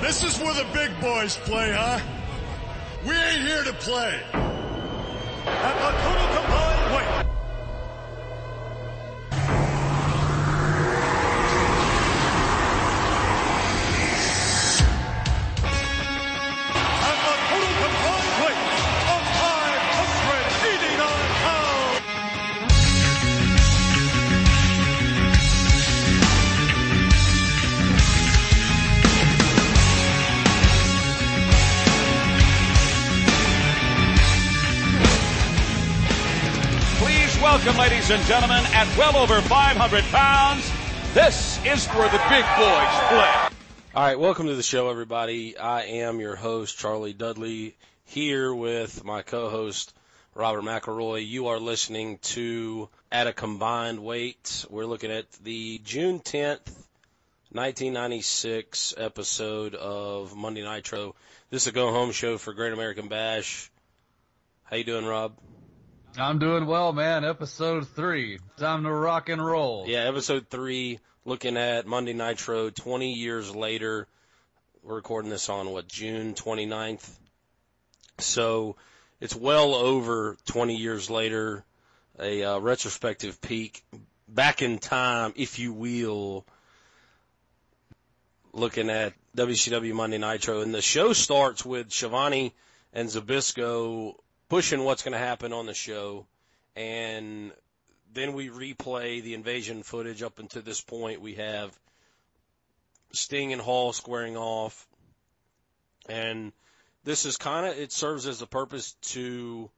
This is where the big boys play, huh? We ain't here to play. At the total combined weight. At the total combined weight of 589 pounds. Welcome, ladies and gentlemen, at well over 500 pounds, this is where the big boys play. All right, welcome to the show, everybody. I am your host, Charlie Dudley, here with my co-host, Robert McElroy. You are listening to At a Combined Weight. We're looking at the June 10th, 1996 episode of Monday Nitro. This is a go-home show for Great American Bash. How you doing, Rob? I'm doing well, man. Episode 3. Time to rock and roll. Yeah, episode 3, looking at Monday Nitro 20 years later. We're recording this on, June 29th? So it's well over 20 years later, a retrospective peek back in time, if you will, looking at WCW Monday Nitro. And the show starts with Schiavone and Zbyszko pushing what's going to happen on the show, and then we replay the invasion footage up until this point. We have Sting and Hall squaring off, and this is it serves as a purpose to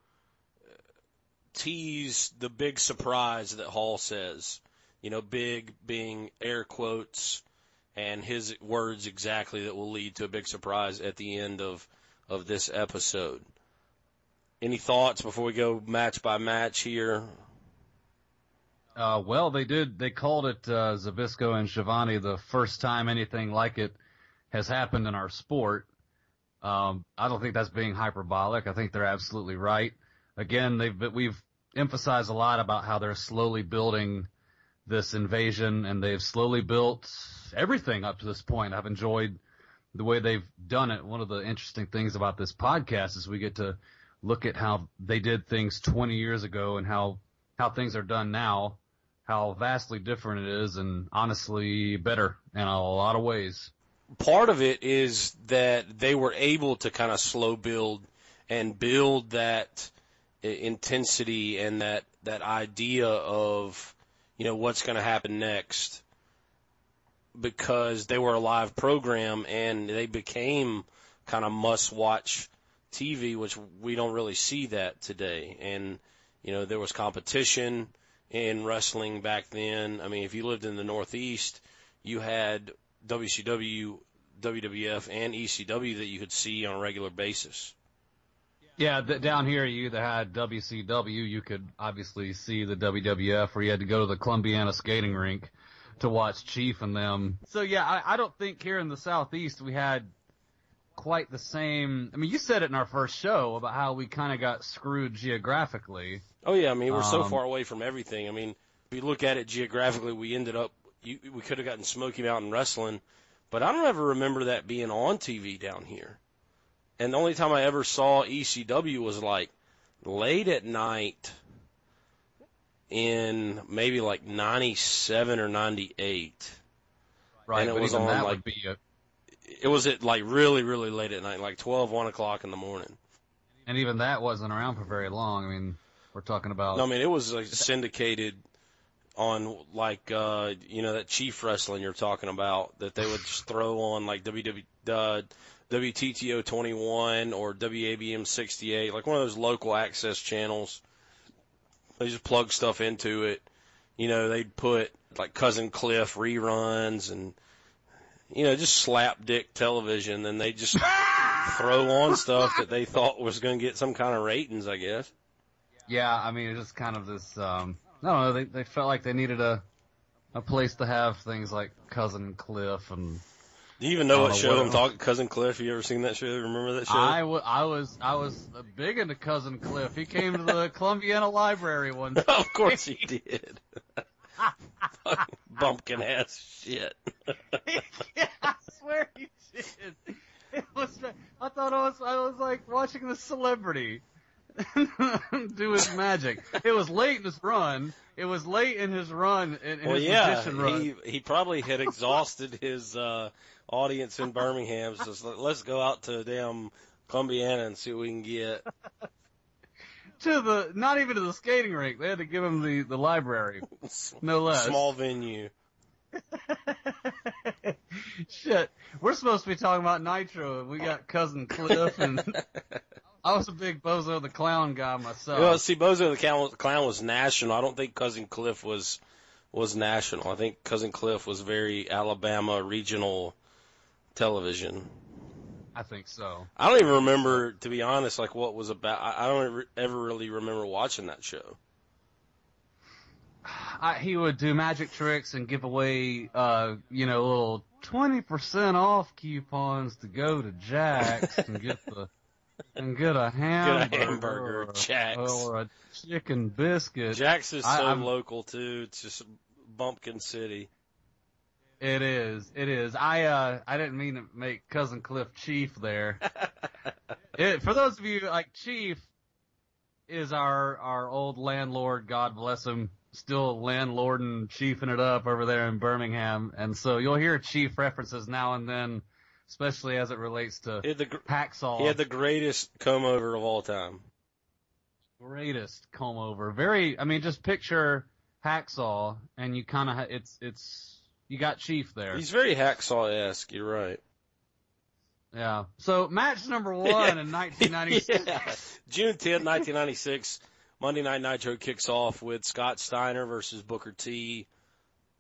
tease the big surprise that Hall says. You know, big being air quotes, and his words exactly that will lead to a big surprise at the end of this episode. Any thoughts before we go match by match here? Well, they called it Zbyszko and Schiavone the first time anything like it has happened in our sport. I don't think that's being hyperbolic. I think they're absolutely right. Again, we've emphasized a lot about how they're slowly building this invasion, and they've slowly built everything up to this point. I've enjoyed the way they've done it. One of the interesting things about this podcast is we get to look at how they did things 20 years ago and how things are done now, how vastly different it is, and honestly better in a lot of ways. Part of it is that they were able to kind of slow build and build that intensity and that idea of, you know, what's going to happen next, because they were a live program and they became kind of must-watch TV, which we don't really see that today. And, you know, there was competition in wrestling back then. I mean, if you lived in the Northeast, you had WCW, WWF, and ECW that you could see on a regular basis. Yeah, down here you either had WCW, you could obviously see the WWF, or you had to go to the Columbiana skating rink to watch Chief and them. So, yeah, I don't think here in the Southeast we had quite the same. I mean, you said it in our first show about how we kind of got screwed geographically. Oh, yeah, I mean, we're so far away from everything. I mean, if you look at it geographically, we ended up, we could have gotten Smoky Mountain Wrestling, but I don't ever remember that being on TV down here. And the only time I ever saw ECW was like late at night in maybe like 97 or 98. Right, and it but was even on that like, would be it was at like really, really late at night, like 12, 1 o'clock in the morning. and even that wasn't around for very long. I mean, we're talking about. No, I mean, it was like syndicated on like, you know, that Chief Wrestling you're talking about that they would just throw on like WTTO 21 or WABM 68, like one of those local access channels. They just plug stuff into it. You know, they'd put like Cousin Cliff reruns and, you know, just slapdick television, and they just throw on stuff that they thought was going to get some kind of ratings, I guess. Yeah, I mean, it's just kind of this, I don't know, they felt like they needed a place to have things like Cousin Cliff and... Do you even know what show I'm talking? Cousin Cliff? You ever seen that show? Remember that show? I was big into Cousin Cliff. He came to the Columbiana Library one time. Of course he did. Bumpkin ass shit. Yeah, I swear he did. thought I was like watching the celebrity do his magic. It was late in his run. In his magician run. He probably had exhausted his audience in Birmingham. So let's go out to damn Columbiana and see what we can get. Not even to the skating rink. They had to give him the library, no less. Small venue. Shit, we're supposed to be talking about Nitro, and we got Cousin Cliff, and I was a big Bozo the Clown guy myself. Well, see, Bozo the Clown was national. I don't think Cousin Cliff was national. I think Cousin Cliff was very Alabama regional television. I think so. I don't even remember, to be honest, like what was about. I don't ever really remember watching that show. He would do magic tricks and give away, little 20% off coupons to go to Jack's and get a hamburger, or Jack's. Or a chicken biscuit. Jack's is I'm local too. It's just Bumpkin City. It is. I didn't mean to make Cousin Cliff Chief there. For those of you, like, Chief is our old landlord, God bless him, still landlord and chiefing it up over there in Birmingham. And so you'll hear Chief references now and then, especially as it relates to Hacksaw. He had the greatest comb over of all time. Greatest comb over. Just picture Hacksaw and you kind of, you got Chief there. He's very Hacksaw-esque, you're right. Yeah. So match number 1 in 1996. Yeah. June 10, 1996, Monday Night Nitro kicks off with Scott Steiner versus Booker T.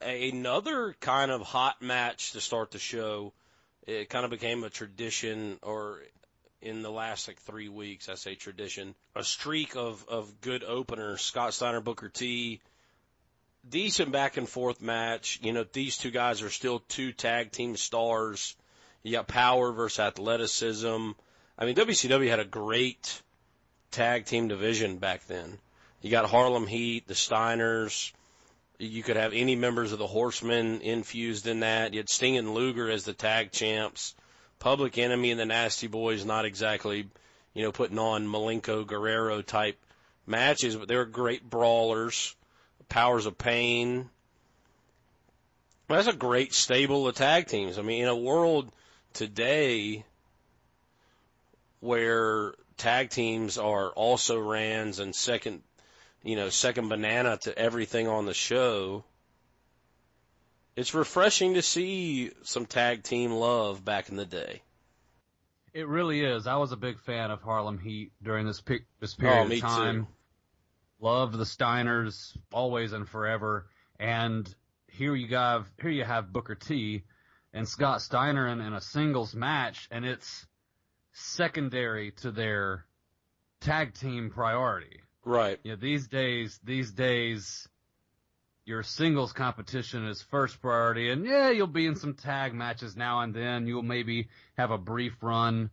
Another kind of hot match to start the show. It kind of became a tradition, or in the last 3 weeks, I say tradition, a streak of good openers. Scott Steiner, Booker T. Decent back and forth match. These two guys are still two tag team stars. You got power versus athleticism. WCW had a great tag team division back then. You got Harlem Heat, the Steiners. You could have any members of the Horsemen infused in that. You had Sting and Luger as the tag champs. Public Enemy and the Nasty Boys, not exactly, putting on Malenko Guerrero type matches, but they were great brawlers. Powers of Pain. That's a great stable of tag teams. In a world today where tag teams are also rans and second banana to everything on the show, it's refreshing to see some tag team love back in the day. It really is. I was a big fan of Harlem Heat during this period of time. Too. Loved the Steiners always and forever. And here you have Booker T and Scott Steiner in a singles match, and it's secondary to their tag team priority. Right. These days, your singles competition is first priority, and you'll be in some tag matches now and then. You'll maybe have a brief run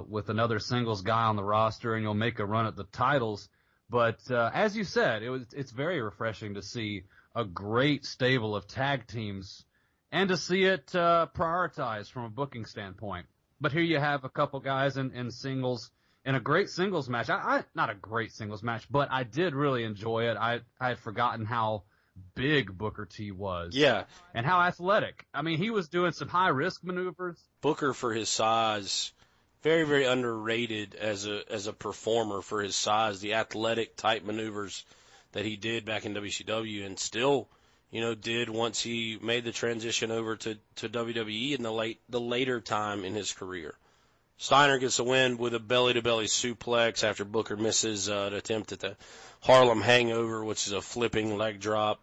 with another singles guy on the roster, and you'll make a run at the titles. But as you said, it's very refreshing to see a great stable of tag teams and to see it prioritized from a booking standpoint. But here you have a couple guys in singles, in a great singles match. Not a great singles match, but I did really enjoy it. I had forgotten how big Booker T was. Yeah. And how athletic. He was doing some high-risk maneuvers. Booker, for his size, very, very underrated as a performer for his size, the athletic type maneuvers that he did back in WCW, and still, did once he made the transition over to WWE in the later time in his career. Steiner gets a win with a belly-to-belly suplex after Booker misses an attempt at the Harlem Hangover, which is a flipping leg drop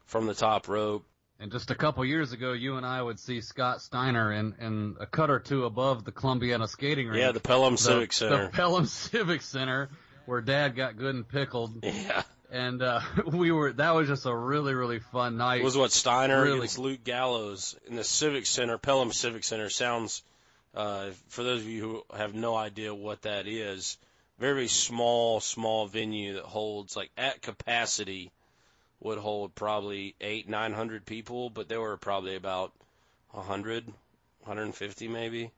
from the top rope. And just a couple years ago, you and I would see Scott Steiner in a cut or two above the Columbiana skating rink. Yeah, the Pelham Civic Center. The Pelham Civic Center, where Dad got good and pickled. Yeah. And that was just a really, really fun night. It was what, Steiner against Luke Gallows in the Civic Center. Pelham Civic Center sounds, for those of you who have no idea what that is, very, very small venue that holds, at capacity, would hold probably 800-900 people, but there were probably about 100, 150 maybe.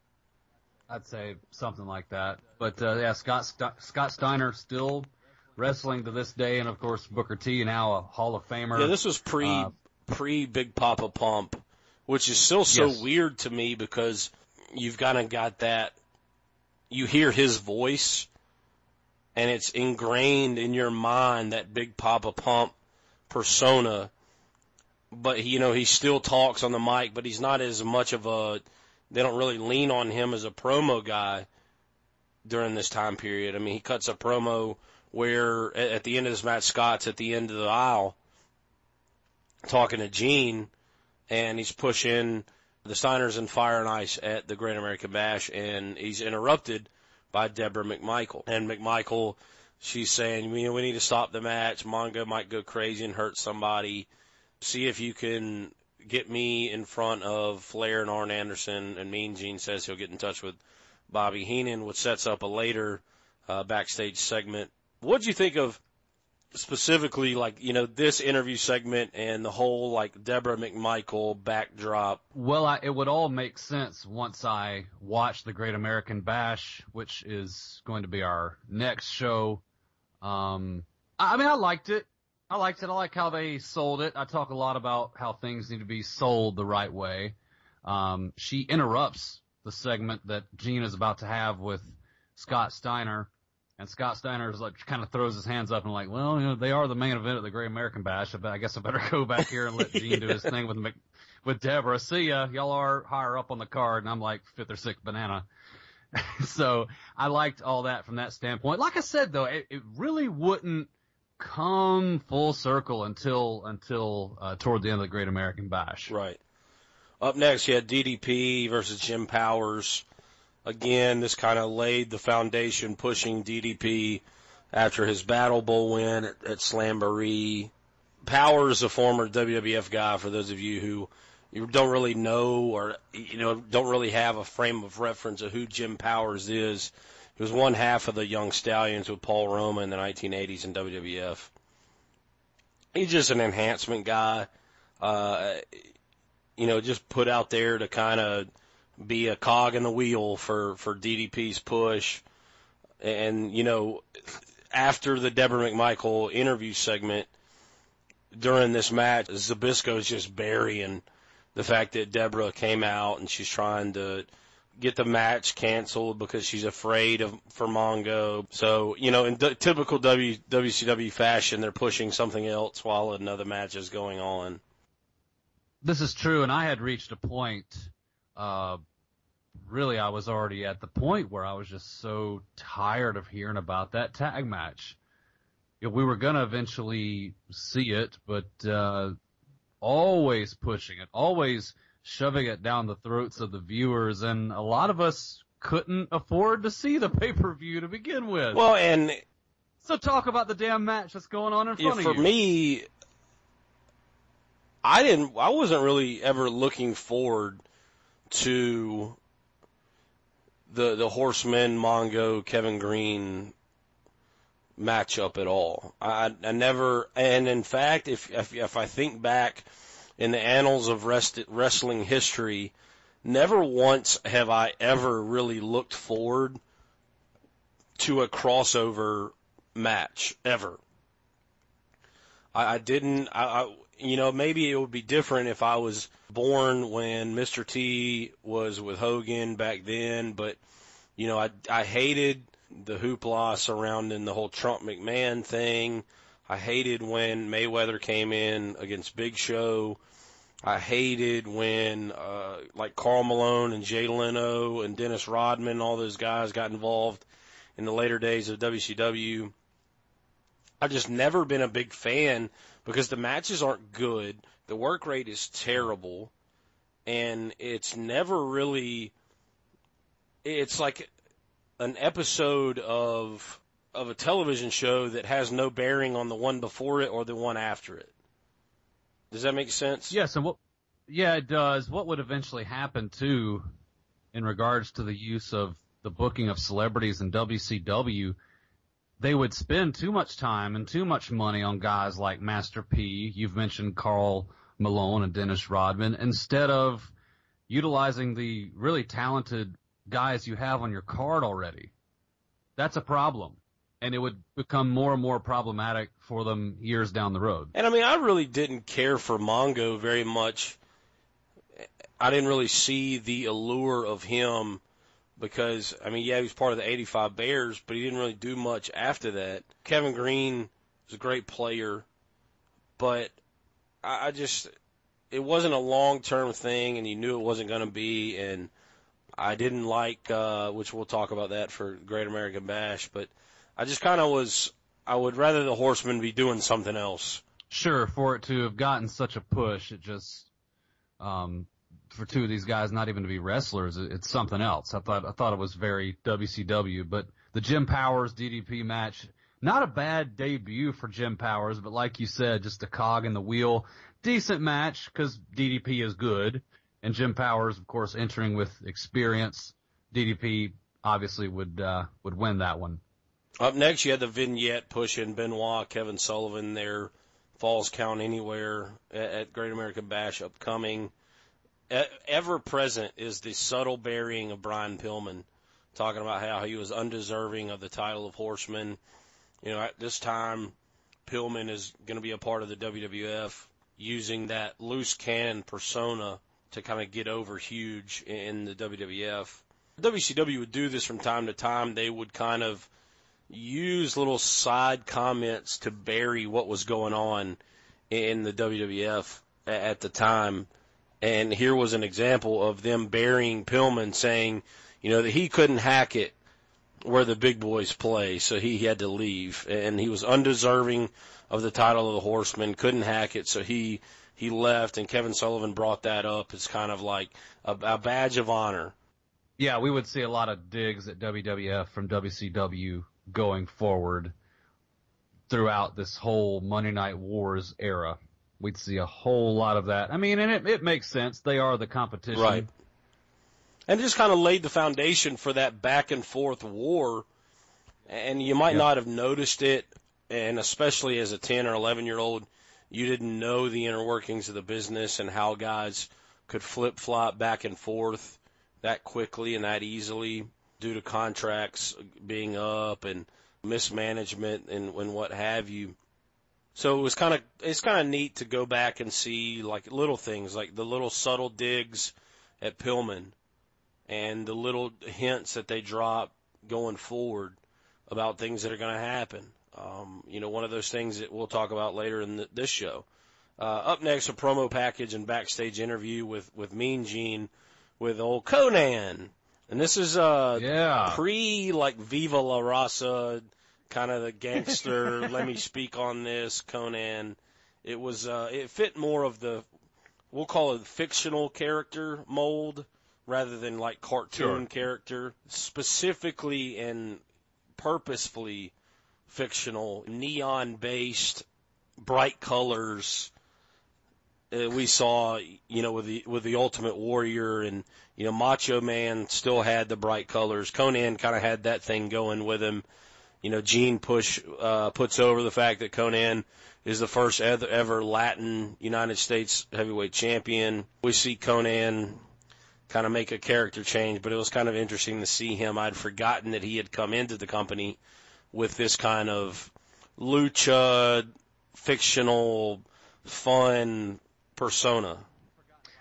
I'd say something like that. But yeah, Scott Steiner still wrestling to this day, and of course Booker T, now a Hall of Famer. Yeah, this was pre Big Papa Pump, which is still so weird to me because you've kind of got that. You hear his voice, and it's ingrained in your mind, that Big Papa Pump persona. But he still talks on the mic, but he's not as much of a. They don't really lean on him as a promo guy during this time period. I mean, he cuts a promo where at the end of this match, Scott's at the end of the aisle talking to Gene, and he's pushing the Steiners and Fire and Ice at the Great American Bash, and he's interrupted by Deborah McMichael. And McMichael, she's saying, we need to stop the match. Mongo might go crazy and hurt somebody. See if you can get me in front of Flair and Arn Anderson. And Mean Gene says he'll get in touch with Bobby Heenan, which sets up a later backstage segment. What'd you think of specifically, this interview segment and the whole, Deborah McMichael backdrop? Well, it would all make sense once I watch the Great American Bash, which is going to be our next show. I liked it. I like how they sold it. I talk a lot about how things need to be sold the right way. She interrupts the segment that Gene is about to have with Scott Steiner, and Scott Steiner is kind of throws his hands up and they are the main event of the Great American Bash. I guess I better go back here and let Gene do his thing with Deborah. See ya. Y'all are higher up on the card, and I'm like fifth or sixth banana. So I liked all that from that standpoint. Like I said, though, it really wouldn't come full circle until toward the end of the Great American Bash. Right. Up next, you had DDP versus Jim Powers. Again, this kind of laid the foundation, pushing DDP after his Battle Bowl win at Slamboree. Powers, a former WWF guy, for those of you who you don't really know or don't really have a frame of reference of who Jim Powers is. He was one half of the Young Stallions with Paul Roma in the 1980s in WWF. He's just an enhancement guy, just put out there to kind of be a cog in the wheel for DDP's push. And, after the Deborah McMichael interview segment during this match, Zbyszko's just burying the fact that Deborah came out and she's trying to get the match canceled because she's afraid for Mongo. So, in typical WCW fashion, they're pushing something else while another match is going on. This is true, and I had reached a point, really I was already at the point where I was just so tired of hearing about that tag match. We were going to eventually see it, but always pushing it, always shoving it down the throats of the viewers, and a lot of us couldn't afford to see the pay-per-view to begin with. Well, and so talk about the damn match that's going on in front of you. For me, I wasn't really ever looking forward to the Horsemen, Mongo, Kevin Green matchup at all. I never, and in fact, if I think back in the annals of wrestling history, never once have I ever really looked forward to a crossover match, ever. I didn't, maybe it would be different if I was born when Mr. T was with Hogan back then, but, I hated the hoopla surrounding the whole Trump McMahon thing. I hated when Mayweather came in against Big Show. I hated when, Karl Malone and Jay Leno and Dennis Rodman, all those guys got involved in the later days of WCW. I've just never been a big fan because the matches aren't good, the work rate is terrible, and it's never really, it's like an episode of a television show that has no bearing on the one before it or the one after it. Does that make sense? Yes, and it does. What would eventually happen, too, in regards to the use of the booking of celebrities in WCW, they would spend too much time and too much money on guys like Master P. You've mentioned Karl Malone and Dennis Rodman, instead of utilizing the really talented guys you have on your card already. That's a problem. And it would become more and more problematic for them years down the road. And, I mean, I really didn't care for Mongo very much. I didn't really see the allure of him because, I mean, yeah, he was part of the 85 Bears, but he didn't really do much after that. Kevin Greene was a great player, but I just – it wasn't a long-term thing, and you knew it wasn't going to be, and I didn't like which we'll talk about that for Great American Bash, but – I just kind of was, I would rather the Horsemen be doing something else. Sure, for it to have gotten such a push, it just, for two of these guys not even to be wrestlers, it's something else. I thought it was very WCW, but the Jim Powers DDP match, not a bad debut for Jim Powers, but like you said, just a cog in the wheel. Decent match, because DDP is good, and Jim Powers, of course, entering with experience. DDP obviously would win that one. Up next, you had the vignette pushing Benoit, Kevin Sullivan, their Falls Count Anywhere at Great American Bash upcoming. Ever present is the subtle burying of Brian Pillman, talking about how he was undeserving of the title of Horseman. You know, at this time, Pillman is going to be a part of the WWF, using that loose cannon persona to kind of get over huge in the WWF. WCW would do this from time to time. They would kind of use little side comments to bury what was going on in the WWF at the time. And here was an example of them burying Pillman, saying, you know, that he couldn't hack it where the big boys play, so he had to leave. And he was undeserving of the title of the Horseman, couldn't hack it, so he left. And Kevin Sullivan brought that up as kind of like a badge of honor. Yeah, we would see a lot of digs at WWF from WCW going forward throughout this whole Monday Night Wars era. We'd see a whole lot of that. I mean, and it makes sense. They are the competition. Right. And it just kind of laid the foundation for that back-and-forth war. And you might not have noticed it, and especially as a 10 or 11-year-old, you didn't know the inner workings of the business and how guys could flip-flop back and forth that quickly and that easily due to contracts being up and mismanagement and what have you. So it's kind of neat to go back and see like little things, like the little subtle digs at Pillman and the little hints that they drop going forward about things that are going to happen. You know, one of those things that we'll talk about later in this show. Up next, a promo package and backstage interview with Mean Gene with old Conan. And this is pre like Viva La Raza, kind of the gangster. Let me speak on this, Conan. It was it fit more of the, we'll call it fictional character mold rather than like cartoon character. Specifically and purposefully fictional, neon based, bright colors. We saw, you know, with the Ultimate Warrior, and you know, Macho Man still had the bright colors. Conan kind of had that thing going with him. You know, Gene puts over the fact that Conan is the first ever Latin United States heavyweight champion. We see Conan kind of make a character change, but it was kind of interesting to see him. I'd forgotten that he had come into the company with this kind of lucha, fictional, fun persona.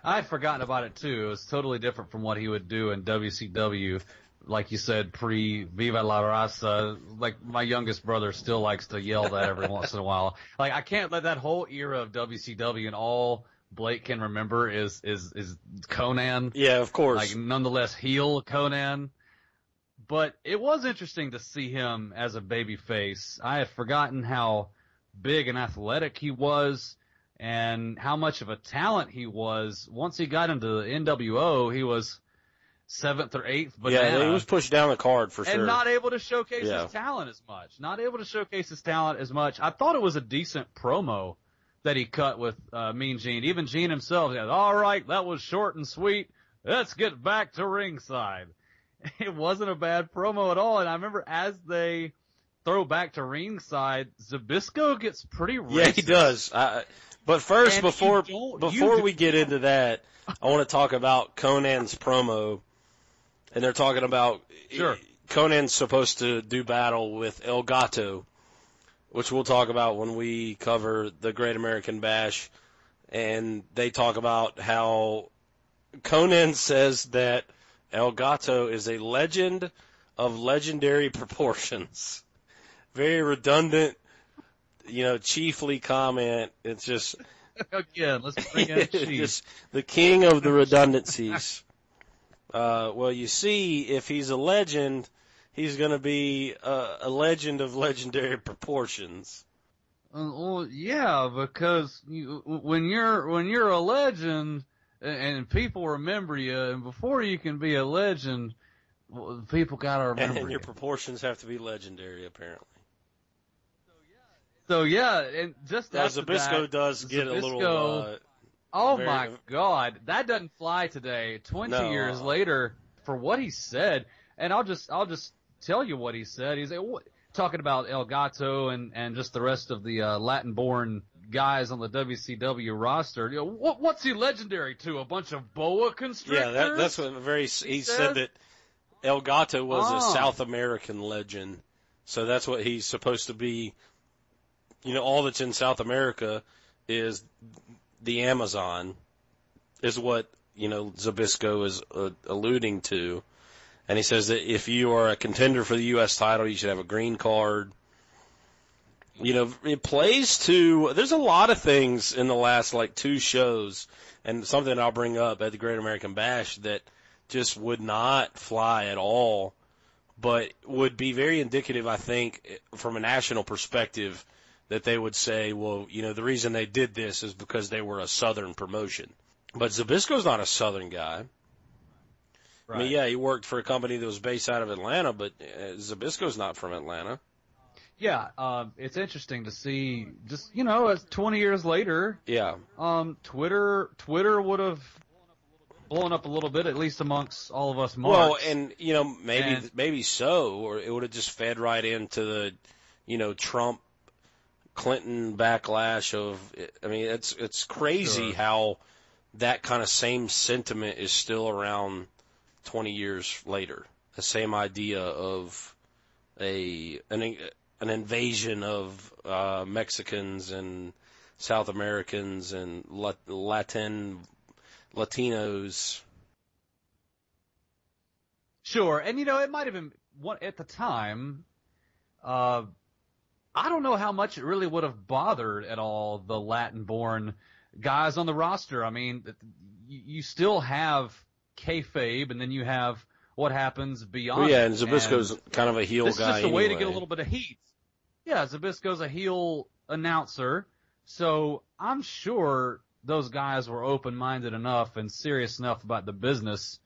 I had forgotten about it too. It was totally different from what he would do in WCW. Like you said, pre-Viva La Raza. Like, my youngest brother still likes to yell that every once in a while. Like, I can't let that whole era of WCW and all Blake can remember is Conan. Yeah, of course. Like, nonetheless, heel Conan. But it was interesting to see him as a babyface. I had forgotten how big and athletic he was and how much of a talent he was. Once he got into the NWO, he was 7th or 8th, but yeah, he was pushed down the card for sure. And not able to showcase his talent as much. I thought it was a decent promo that he cut with Mean Gene. Even Gene himself said, all right, that was short and sweet. Let's get back to ringside. It wasn't a bad promo at all. And I remember as they throw back to ringside, Zbyszko gets pretty racist. Yeah, he does. But first, before we get into that, I want to talk about Conan's promo. and they're talking about Sure. Conan's supposed to do battle with El Gato, which we'll talk about when we cover the Great American Bash. And they talk about how Conan says that El Gato is a legend of legendary proportions. Very redundant, chiefly comment. It's just Again, let's bring in Chief. just the king of the redundancies. Well, you see, if he's a legend, he's going to be a legend of legendary proportions. Well, yeah, because when you're a legend and people remember you, and before you can be a legend, people gotta remember And your you. proportions have to be legendary, apparently. So yeah, and just Now, after Zbyszko that, does get a little. Zbyszko- oh very- my God, that doesn't fly today. 20 No. years later, for what he said, and I'll just tell you what he said. He's talking about El Gato and just the rest of the Latin-born guys on the WCW roster. What's he legendary to? A bunch of boa constrictors? Yeah, that's what he said that El Gato was a South American legend. So that's what he's supposed to be. All that's in South America is the Amazon, is what, Zbyszko is alluding to. And he says that if you are a contender for the U.S. title, you should have a green card. It plays to, there's a lot of things in the last, 2 shows, and something I'll bring up at the Great American Bash that just would not fly at all, but would be very indicative, I think, from a national perspective, that they would say, well, the reason they did this is because they were a Southern promotion. But Zbyszko's not a Southern guy. Right. I mean, yeah, he worked for a company that was based out of Atlanta, but Zbyszko's not from Atlanta. Yeah, it's interesting to see, just, as 20 years later, Yeah. Twitter would have blown up a little bit, at least amongst all of us marks. Well, and, maybe so, or it would have just fed right into the, Trump Clinton backlash of, it's crazy Sure. how that kind of same sentiment is still around 20 years later. The same idea of an invasion of Mexicans and South Americans and Latinos. Sure, and it might have been at the time. I don't know how much it really would have bothered at all the Latin-born guys on the roster. I mean, you still have kayfabe, and then you have what happens beyond. Well, yeah, and Zbyszko's kind of a heel this guy. This is just a way to anyway. get a little bit of heat. Yeah, Zbyszko's a heel announcer, so I'm sure those guys were open-minded enough and serious enough about the business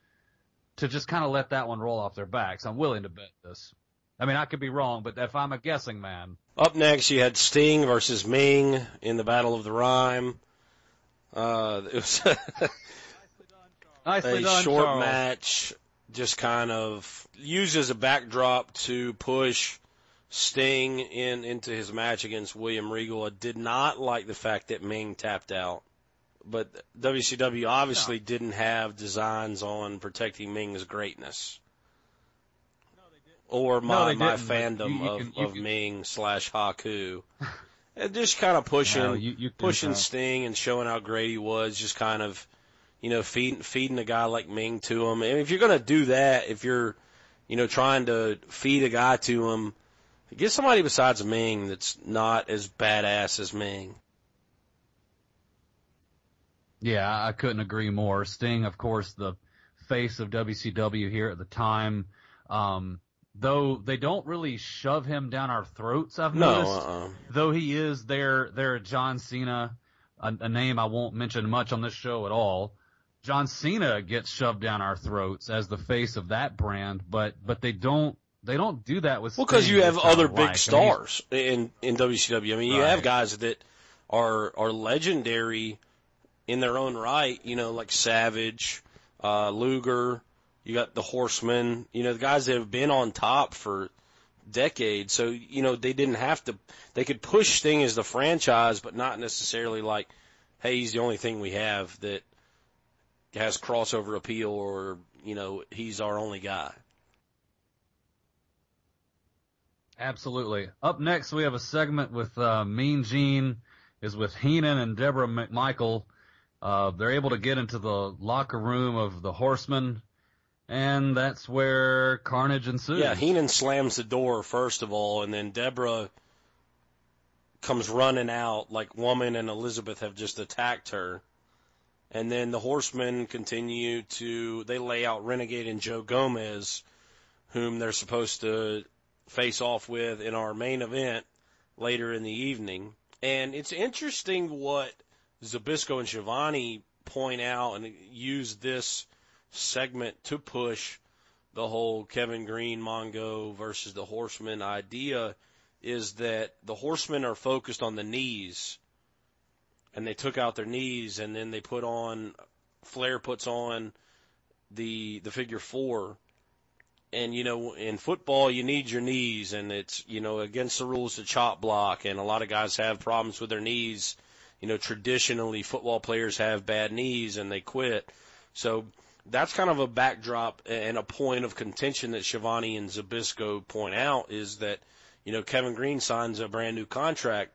to just kind of let that one roll off their backs. I'm willing to bet this. I mean, I could be wrong, but if I'm a guessing man. Up next, you had Sting versus Ming in the Battle of the Rhyme. It was Nicely a done, short Charles. match, just kind of used as a backdrop to push Sting into his match against William Regal. I did not like the fact that Ming tapped out. But WCW obviously didn't have designs on protecting Ming's greatness. Or my didn't, but fandom you of can- Ming / Haku. And just kind of pushing No, you can pushing tell. Sting and showing how great he was, just kind of, feeding a guy like Ming to him. And if you're going to do that, if you're, trying to feed a guy to him, get somebody besides Ming that's not as badass as Ming. Yeah, I couldn't agree more. Sting, of course, the face of WCW here at the time. Though they don't really shove him down our throats, I've noticed. Though he is their John Cena, a name I won't mention much on this show at all. John Cena gets shoved down our throats as the face of that brand, but they don't do that with Sting. Well, because you have which I other like. big I mean, stars in WCW. I mean, you have Right. guys that are legendary in their own right, like Savage, Luger. You got the Horsemen, the guys that have been on top for decades. So, they didn't have to, they could push Sting as the franchise, but not necessarily like, hey, he's the only thing we have that has crossover appeal or, he's our only guy. Absolutely. Up next, we have a segment with Mean Gene is with Heenan and Deborah McMichael. They're able to get into the locker room of the Horsemen, and that's where carnage ensues. Yeah, Heenan slams the door, first of all, and then Deborah comes running out like Woman and Elizabeth have just attacked her. And then the Horsemen continue they lay out Renegade and Joe Gomez, whom they're supposed to face off with in our main event later in the evening. And it's interesting what Zbyszko and Schiavone point out and use this segment to push the whole Kevin Green, Mongo versus the Horsemen idea, is that the Horsemen are focused on the knees, and they took out their knees, and then they Flair puts on the figure 4. And, in football, you need your knees, and it's, against the rules to chop block, and a lot of guys have problems with their knees. Traditionally, football players have bad knees, and they quit. So that's kind of a backdrop and a point of contention that Schiavone and Zbyszko point out, is that, Kevin Green signs a brand-new contract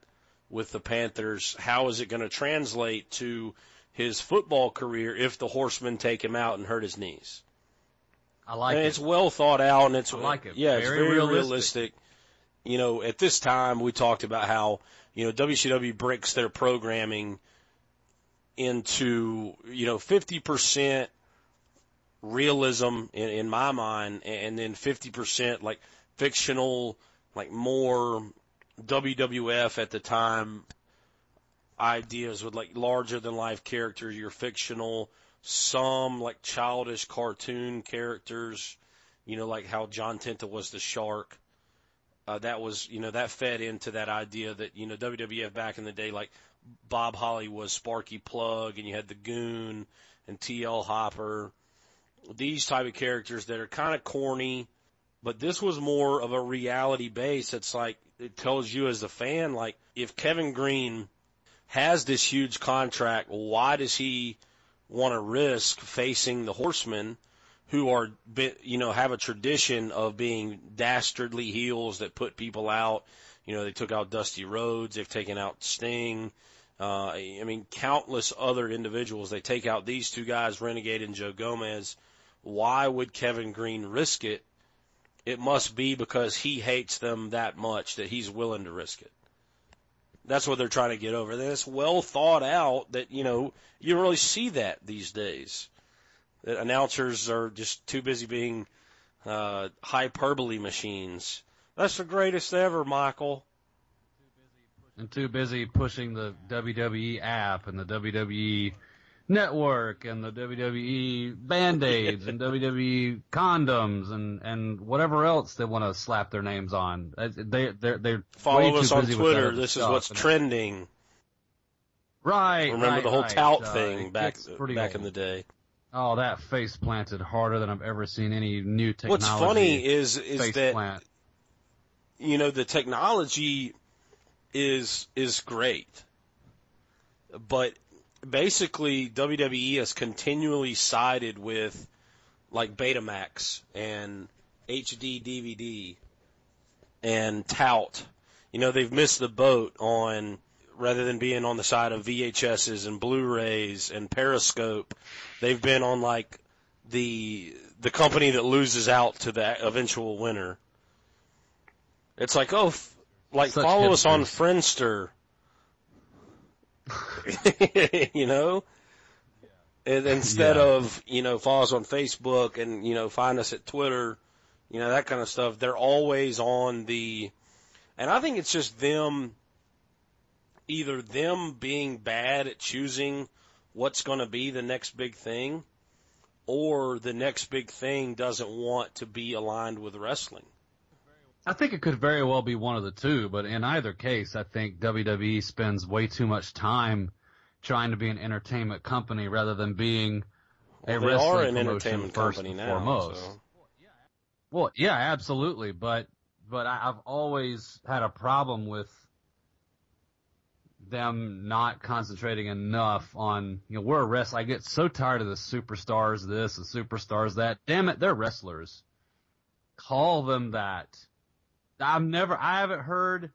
with the Panthers. How is it going to translate to his football career if the Horsemen take him out and hurt his knees? I like it. It's well thought out, and I like it. Yeah, it's very realistic. At this time, we talked about how, WCW breaks their programming into, 50% realism in my mind, and then 50% like fictional, like more WWF at the time ideas with like larger than life characters, your fictional, some like childish cartoon characters, like how John Tenta was the shark. That was, that fed into that idea that, WWF back in the day, like Bob Holly was Sparky Plug, and you had the Goon and T.L. Hopper. These type of characters that are kind of corny, but this was more of a reality base. It's like, it tells you as a fan, like, if Kevin Green has this huge contract, why does he want to risk facing the Horsemen, who are, have a tradition of being dastardly heels that put people out? They took out Dusty Rhodes. They've taken out Sting. Countless other individuals. They take out these two guys, Renegade and Joe Gomez. Why would Kevin Green risk it? It must be because he hates them that much that he's willing to risk it. That's what they're trying to get over. And it's well thought out that, you don't really see that these days. That announcers are just too busy being hyperbole machines. That's the greatest ever, Michael. And too busy pushing the WWE app and the WWE Network and the WWE Band-Aids and WWE condoms and whatever else they want to slap their names on. They're follow way us too on busy Twitter. With this is what's trending. Right. Remember the whole tout thing back old. in the day. Oh, that face planted harder than I've ever seen any new technology. What's funny is that plant. The technology is great, but basically WWE has continually sided with like Betamax and HD DVD and tout. They've missed the boat on, rather than being on the side of VHSs and Blu-rays and Periscope, they've been on like the company that loses out to the eventual winner. It's like, follow us on Friendster. And instead of, follow us on Facebook and, find us at Twitter, that kind of stuff. They're always on and I think it's just either them being bad at choosing what's going to be the next big thing, or the next big thing doesn't want to be aligned with wrestling. I think it could very well be one of the two, but in either case, I think WWE spends way too much time trying to be an entertainment company rather than being a wrestling they are an promotion entertainment first company and now, foremost. so. Well, yeah, absolutely, but I've always had a problem with them not concentrating enough on, we're a wrestler. I get so tired of the superstars this, the superstars that. Damn it, they're wrestlers. Call them that. I haven't heard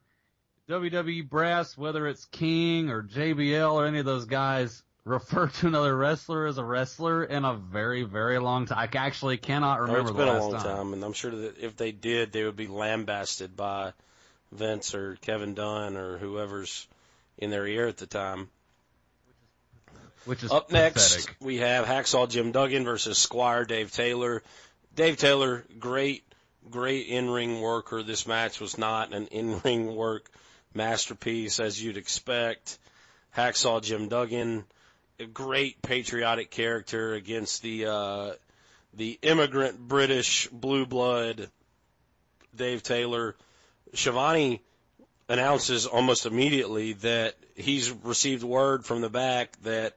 WWE brass, whether it's King or JBL or any of those guys, refer to another wrestler as a wrestler in a very, very long time. I actually cannot remember the last time. It's been a long time, and I'm sure that if they did, they would be lambasted by Vince or Kevin Dunn or whoever's in their ear at the time. Which is up pathetic. next, we have Hacksaw Jim Duggan versus Squire Dave Taylor. Dave Taylor, great in-ring worker. This match was not an in-ring work masterpiece, as you'd expect. Hacksaw Jim Duggan, a great patriotic character against the immigrant British blue blood Dave Taylor. Shivani announces almost immediately that he's received word from the back that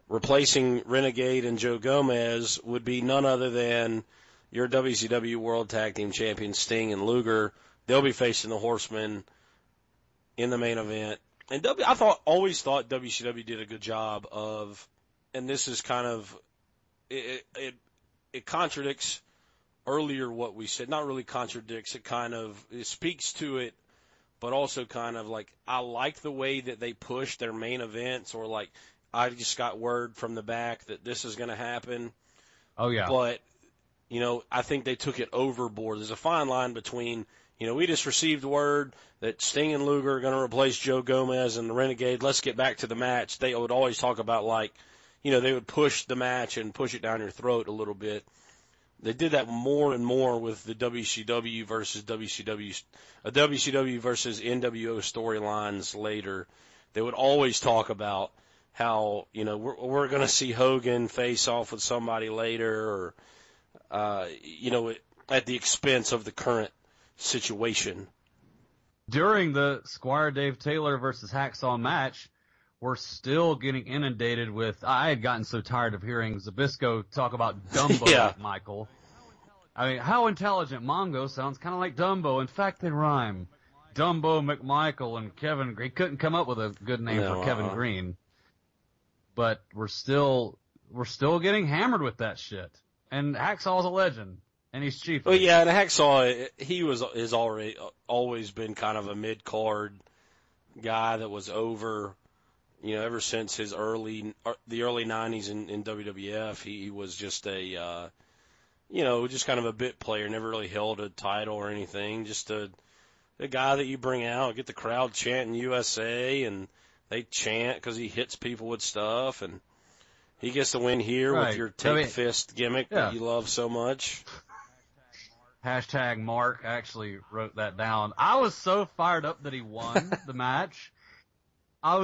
replacing Renegade and Joe Gomez would be none other than your WCW World Tag Team Champions Sting and Luger. They'll be facing the Horsemen in the main event. And always thought WCW did a good job of, and this is kind of, it contradicts earlier what we said. Not really contradicts, it speaks to it, but also kind of like, I like the way that they push their main events, or like, I just got word from the back that this is going to happen. Oh, yeah. But, I think they took it overboard. There's a fine line between, we just received word that Sting and Luger are going to replace Joe Gomez and the Renegade. Let's get back to the match. They would always talk about, like, they would push the match and push it down your throat a little bit. They did that more and more with the WCW versus NWO storylines later. They would always talk about how, we're going to see Hogan face off with somebody later, or, at the expense of the current situation. During the Squire Dave Taylor versus Hacksaw match, we're still getting inundated with, I had gotten so tired of hearing Zbyszko talk about Dumbo, Yeah. Michael. I mean, how intelligent. Mongo sounds kind of like Dumbo. In fact, they rhyme. Dumbo McMichael and Kevin Green. He couldn't come up with a good name for Kevin Green. But we're still getting hammered with that shit. And Hacksaw's a legend. And he's cheap. Well, yeah, and Hacksaw, has always been kind of a mid-card guy that was over, ever since the early 90s in WWF. He was just just kind of a bit player, never really held a title or anything. Just a guy that you bring out, get the crowd chanting USA, and they chant because he hits people with stuff, and he gets the win here with your tape fist gimmick that you love so much. Hashtag Mark. I actually wrote that down. I was so fired up that he won the match. I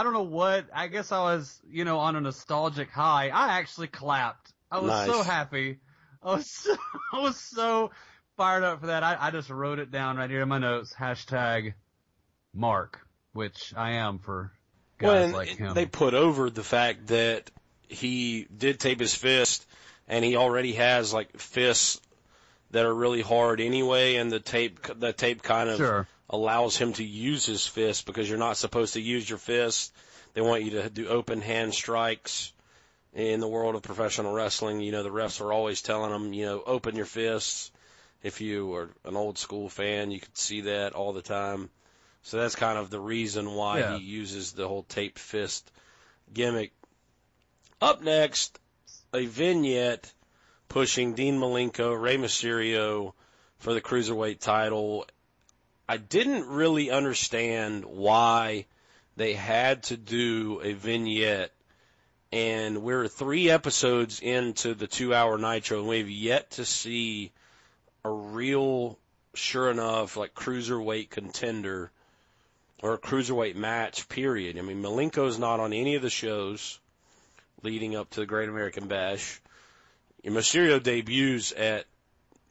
don't know what, I guess I was, on a nostalgic high. I actually clapped. I was so happy. I was so fired up for that. I just wrote it down right here in my notes. Hashtag Mark, which I am for guys like him. They put over the fact that he did tape his fist, and he already has like fists that are really hard anyway, and the tape kind of allows him to use his fist, because you're not supposed to use your fist. They want you to do open hand strikes. In the world of professional wrestling, the refs are always telling them, open your fists. If you are an old school fan, you could see that all the time. So that's kind of the reason why he uses the whole tape fist gimmick. Up next, a vignette pushing Dean Malenko, Rey Mysterio for the Cruiserweight title. I didn't really understand why they had to do a vignette, and we're 3 episodes into the 2-hour Nitro, and we've yet to see a real, sure enough, like Cruiserweight contender or a Cruiserweight match, period. I mean, Malenko's not on any of the shows leading up to the Great American Bash. Mysterio debuts at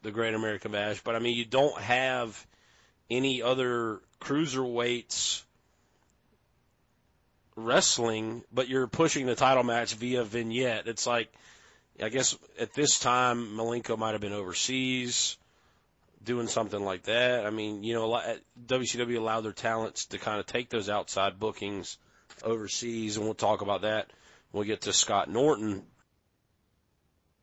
the Great American Bash, but I mean, you don't have any other cruiserweights wrestling, but you're pushing the title match via vignette. It's like, I guess at this time, Malenko might have been overseas. doing something like that. I mean, WCW allowed their talents to kind of take those outside bookings overseas, and we'll talk about that when we get to Scott Norton.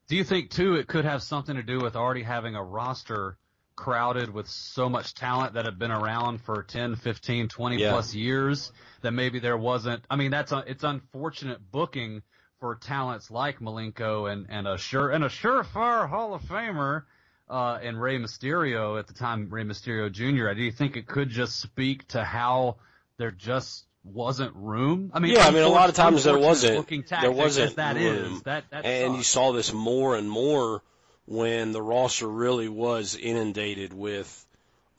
Do you think, too, it could have something to do with already having a roster crowded with so much talent that had been around for 10, 15, 20-plus years that maybe there wasn't – I mean, it's unfortunate booking for talents like Malenko and a surefire Hall of Famer and Rey Mysterio at the time, Rey Mysterio Jr. Do you think it could just speak to how there just wasn't room? I mean, a lot of times there wasn't room. And you saw this more and more when the roster really was inundated with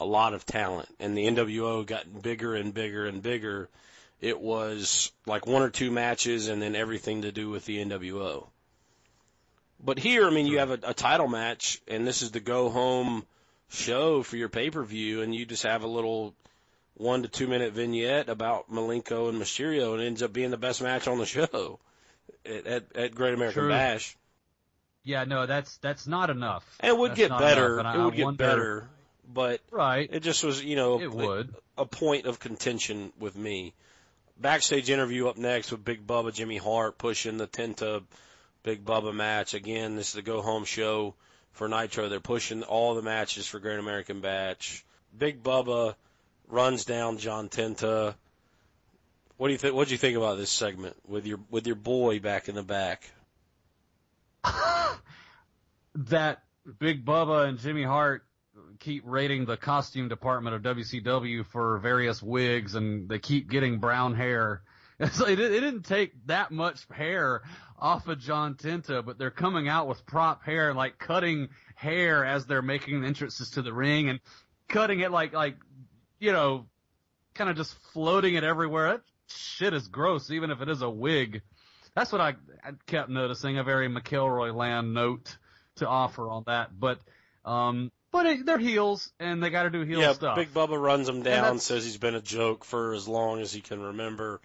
a lot of talent, and the NWO got bigger and bigger and bigger. It was like one or two matches and then everything to do with the NWO. But here, I mean, you have a title match, and this is the go-home show for your pay-per-view, and you just have a little 1 to 2 minute vignette about Malenko and Mysterio, and it ends up being the best match on the show at Great American Bash. Yeah, no, that's not enough. And it would get better. It would get better, but right. It just was, it would. A point of contention with me. Backstage interview up next with Big Bubba, Jimmy Hart pushing the Tenta Big Bubba match. Again, this is the go-home show for Nitro. They're pushing all the matches for Great American Bash. Big Bubba runs down John Tenta. What do you think? What do you think about this segment with your boy back in the back? That Big Bubba and Jimmy Hart keep rating the costume department of WCW for various wigs, and they keep getting brown hair. So it didn't take that much hair off of John Tenta, but they're coming out with prop hair, like cutting hair as they're making the entrances to the ring and cutting it like kind of just floating it everywhere. That shit is gross, even if it is a wig. That's what I kept noticing, a very McElroy Land note to offer on that. But they're heels, and they got to do heel stuff. Big Bubba runs him down, says he's been a joke for as long as he can remember,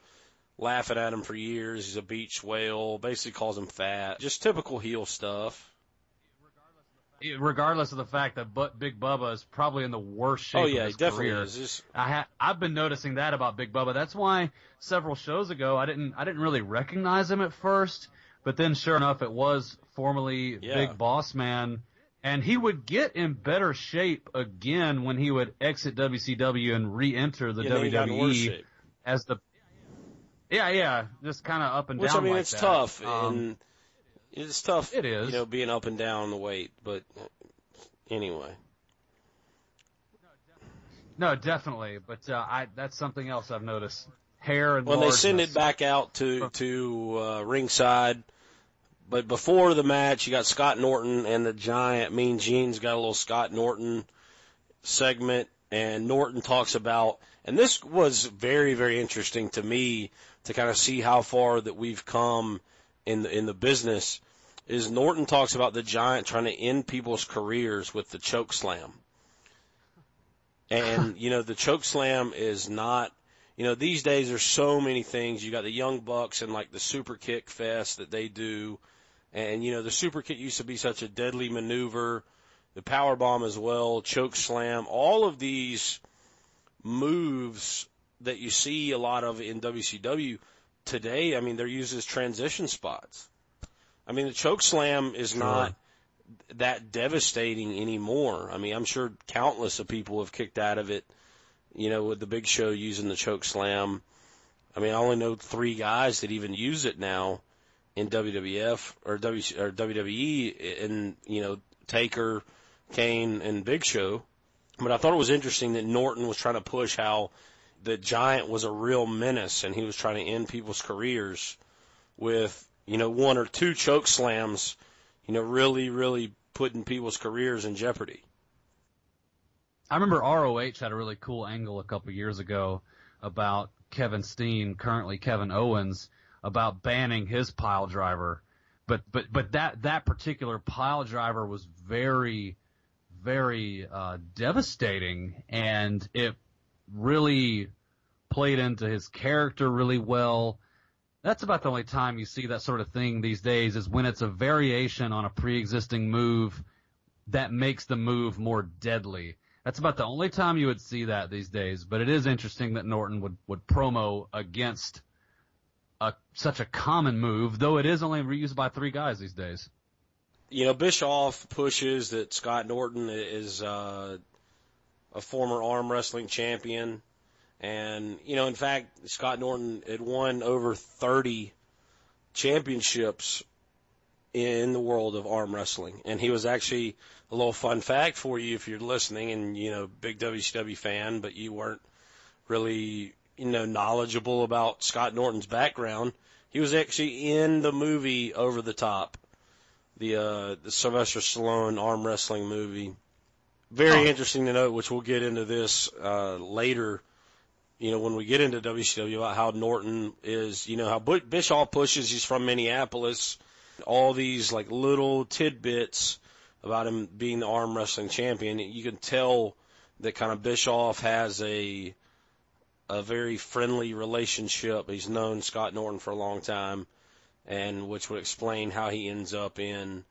laughing at him for years. He's a beach whale, basically calls him fat. Just typical heel stuff. Regardless of the fact that Big Bubba is probably in the worst shape of his career. He definitely is. I've been noticing that about Big Bubba. That's why several shows ago I didn't really recognize him at first, but then sure enough it was formerly Big Boss Man, and he would get in better shape again when he would exit WCW and re-enter the WWE as the just kind of up and down. Which, I mean, like it's that. tough. It's tough, it is. Being up and down the weight, but anyway. No, definitely, but that's something else I've noticed. Hair and they send it back out to ringside, but before the match, you got Scott Norton and the Giant. Mean Gene's got a little Scott Norton segment, and Norton talks about, and this was very, very interesting to me to kind of see how far that we've come in the business, is Norton talks about the Giant trying to end people's careers with the choke slam. And, the choke slam is not, these days there's so many things. You got the Young Bucks and like the super kick fest that they do. And, the super kick used to be such a deadly maneuver. The power bomb as well, choke slam, all of these moves that you see a lot of in WCW today, I mean, they're used as transition spots. I mean, the choke slam is not that devastating anymore. I mean, I'm sure countless of people have kicked out of it, with the Big Show using the choke slam. I mean, I only know 3 guys that even use it now in WWF or WWE, and, Taker, Kane, and Big Show. But I thought it was interesting that Norton was trying to push how the Giant was a real menace, and he was trying to end people's careers with, 1 or 2 choke slams, really, really putting people's careers in jeopardy. I remember ROH had a really cool angle a couple years ago about Kevin Steen, currently Kevin Owens, about banning his pile driver. But that particular pile driver was very, very devastating, and it really played into his character really well. That's about the only time you see that sort of thing these days, is when it's a variation on a pre-existing move that makes the move more deadly. That's about the only time you would see that these days, but it is interesting that Norton would promo against such a common move, though it is only used by 3 guys these days. You know, Bischoff pushes that Scott Norton is a former arm wrestling champion. And, you know, in fact, Scott Norton had won over 30 championships in the world of arm wrestling. And he was actually, a little fun fact for you if you're listening and, you know, big WCW fan, but you weren't really, you know, knowledgeable about Scott Norton's background. He was actually in the movie Over the Top, the Sylvester Stallone arm wrestling movie. Very interesting to note, which we'll get into this later, you know, when we get into WCW, about how Norton is, you know, how Bischoff pushes, he's from Minneapolis, all these like little tidbits about him being the arm wrestling champion. You can tell that kind of Bischoff has a very friendly relationship. He's known Scott Norton for a long time, and which would explain how he ends up in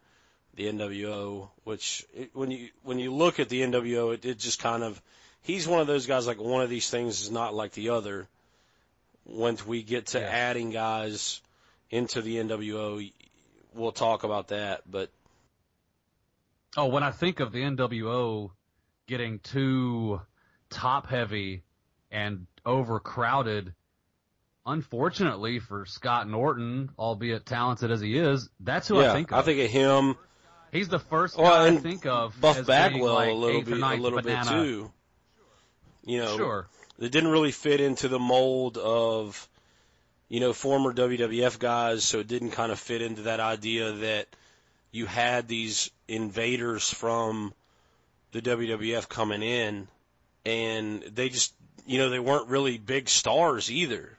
the NWO, which when you look at the NWO, it just kind of, he's one of those guys, like one of these things is not like the other. Once we get to adding guys into the NWO, we'll talk about that. But when I think of the NWO getting too top-heavy and overcrowded, unfortunately for Scott Norton, albeit talented as he is, that's who I think of. I think of him. He's the first guy I think of. Buff as Bagwell like a little bit too. You know, sure. It didn't really fit into the mold of, you know, former WWF guys, so it didn't kind of fit into that idea that you had these invaders from the WWF coming in, and they just, you know, they weren't really big stars either.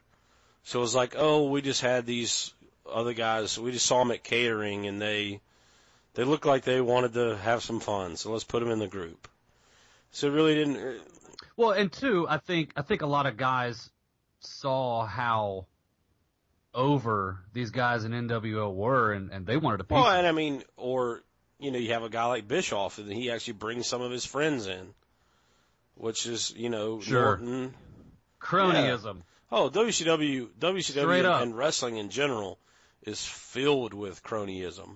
So it was like, oh, we just had these other guys, we just saw them at catering, and they looked like they wanted to have some fun, so let's put them in the group. So it really didn't. Well, and two, I think a lot of guys saw how over these guys in NWO were, and they wanted to piece. Well, and I mean, or, you know, you have a guy like Bischoff, and he actually brings some of his friends in, which is, you know, Norton. Cronyism. Yeah. Oh, WCW and wrestling in general is filled with cronyism,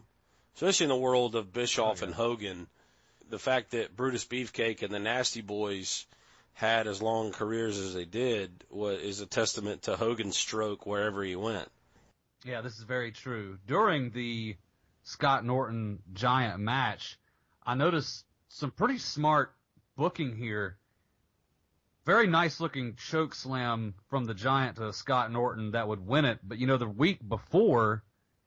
especially in the world of Bischoff and Hogan. The fact that Brutus Beefcake and the Nasty Boys had as long careers as they did is a testament to Hogan's stroke wherever he went. Yeah, this is very true. During the Scott Norton Giant match, I noticed some pretty smart booking here. Very nice looking choke slam from the Giant to Scott Norton that would win it. But, you know, the week before,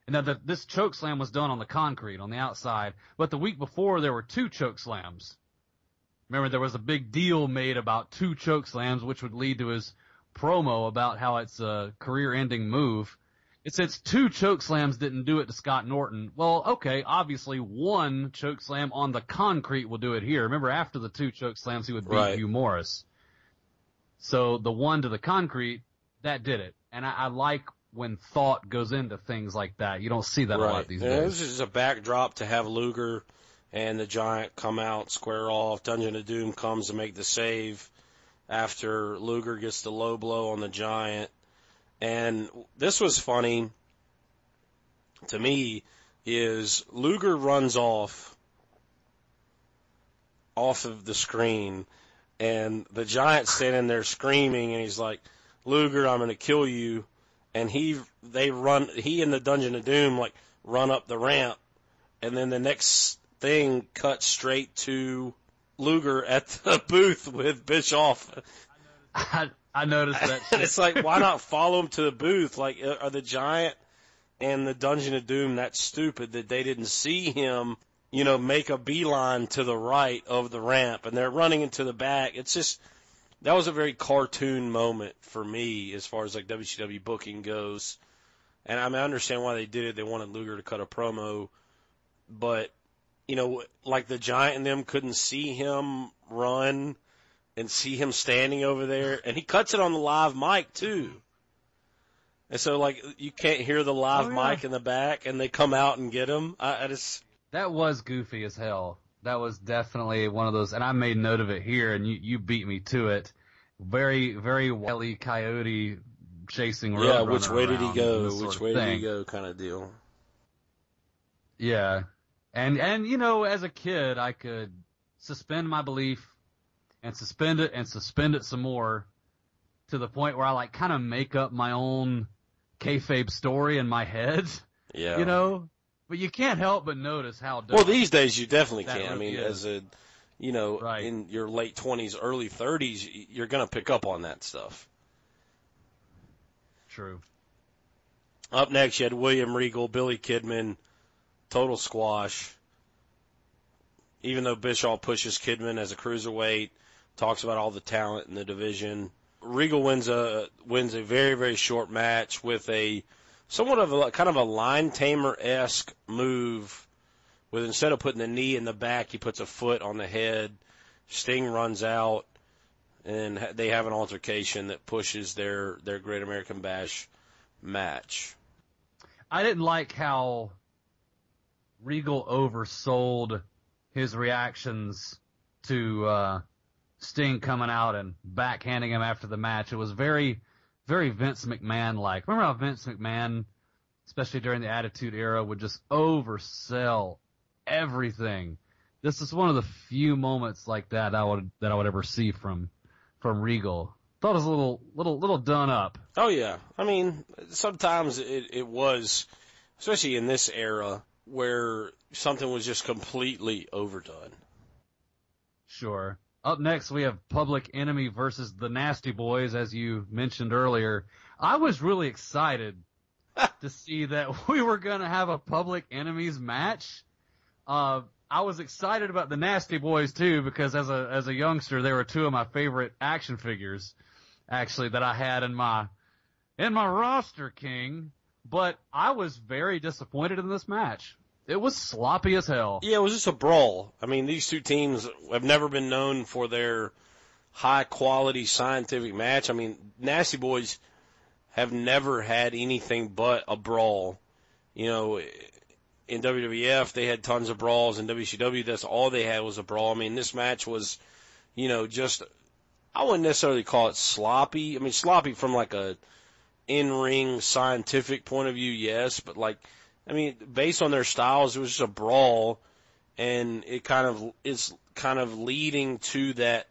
and this choke slam was done on the concrete on the outside, but the week before there were 2 choke slams. Remember, there was a big deal made about 2 choke slams, which would lead to his promo about how it's a career-ending move. It says 2 choke slams didn't do it to Scott Norton. Well, okay, obviously 1 choke slam on the concrete will do it here. Remember, after the 2 choke slams, he would beat Hugh Morris. So the 1 to the concrete, that did it. And I like when thought goes into things like that. You don't see that a lot these days. This is a backdrop to have Luger and the Giant come out, square off. Dungeon of Doom comes to make the save after Luger gets the low blow on the Giant. And this was funny to me, is Luger runs off of the screen, and the Giant's standing there screaming, and he's like, Luger, I'm going to kill you. And he and the Dungeon of Doom like run up the ramp, and then the next thing cuts straight to Luger at the booth with Bischoff. I noticed that. And it's like, why not follow him to the booth? Like, are the Giant and the Dungeon of Doom that stupid that they didn't see him, you know, make a beeline to the right of the ramp, and they're running into the back? It's just, that was a very cartoon moment for me as far as like WCW booking goes. And I mean, I understand why they did it. They wanted Luger to cut a promo, but, you know, like the Giant and them couldn't see him run and see him standing over there, and he cuts it on the live mic too. And so, like, you can't hear the live mic in the back, and they come out and get him. That was goofy as hell. That was definitely one of those, and I made note of it here, and you beat me to it. Very, very Wile E. Coyote chasing Roadrunner. Yeah, which way did he around go? this Which sort way of did he thing. go kind of deal. Yeah. And you know, as a kid, I could suspend my belief and suspend it some more to the point where I like kind of make up my own kayfabe story in my head. Yeah. You know? But you can't help but notice how Well, dumb these days you definitely that can. I really mean, is. as a, you know, Right. in your late 20s, early 30s, you're going to pick up on that stuff. True. Up next, you had William Regal, Billy Kidman, total squash. Even though Bischoff pushes Kidman as a cruiserweight, talks about all the talent in the division, Regal wins a very, very short match with a somewhat of a kind of a line tamer-esque move. With instead of putting the knee in the back, he puts a foot on the head. Sting runs out, and they have an altercation that pushes their Great American Bash match. I didn't like how Regal oversold his reactions to Sting coming out and backhanding him after the match. It was very, very Vince McMahon-like. Remember how Vince McMahon, especially during the Attitude Era, would just oversell everything? This is one of the few moments like that I would ever see from Regal. Thought it was a little done up. Oh, yeah. I mean, sometimes it was, especially in this era, where something was just completely overdone. Sure. Up next, we have Public Enemy versus the Nasty Boys, as you mentioned earlier. I was really excited to see that we were going to have a Public Enemies match. I was excited about the Nasty Boys, too, because as a youngster, they were two of my favorite action figures, actually, that I had in my roster, King. But I was very disappointed in this match. It was sloppy as hell. Yeah, it was just a brawl. I mean, these two teams have never been known for their high-quality scientific match. I mean, Nasty Boys have never had anything but a brawl. You know, in WWF, they had tons of brawls. In WCW, that's all they had was a brawl. I mean, this match was, you know, just, I wouldn't necessarily call it sloppy. I mean, sloppy from like a in-ring scientific point of view, yes, but like, I mean, based on their styles, it was just a brawl, and it is kind of leading to that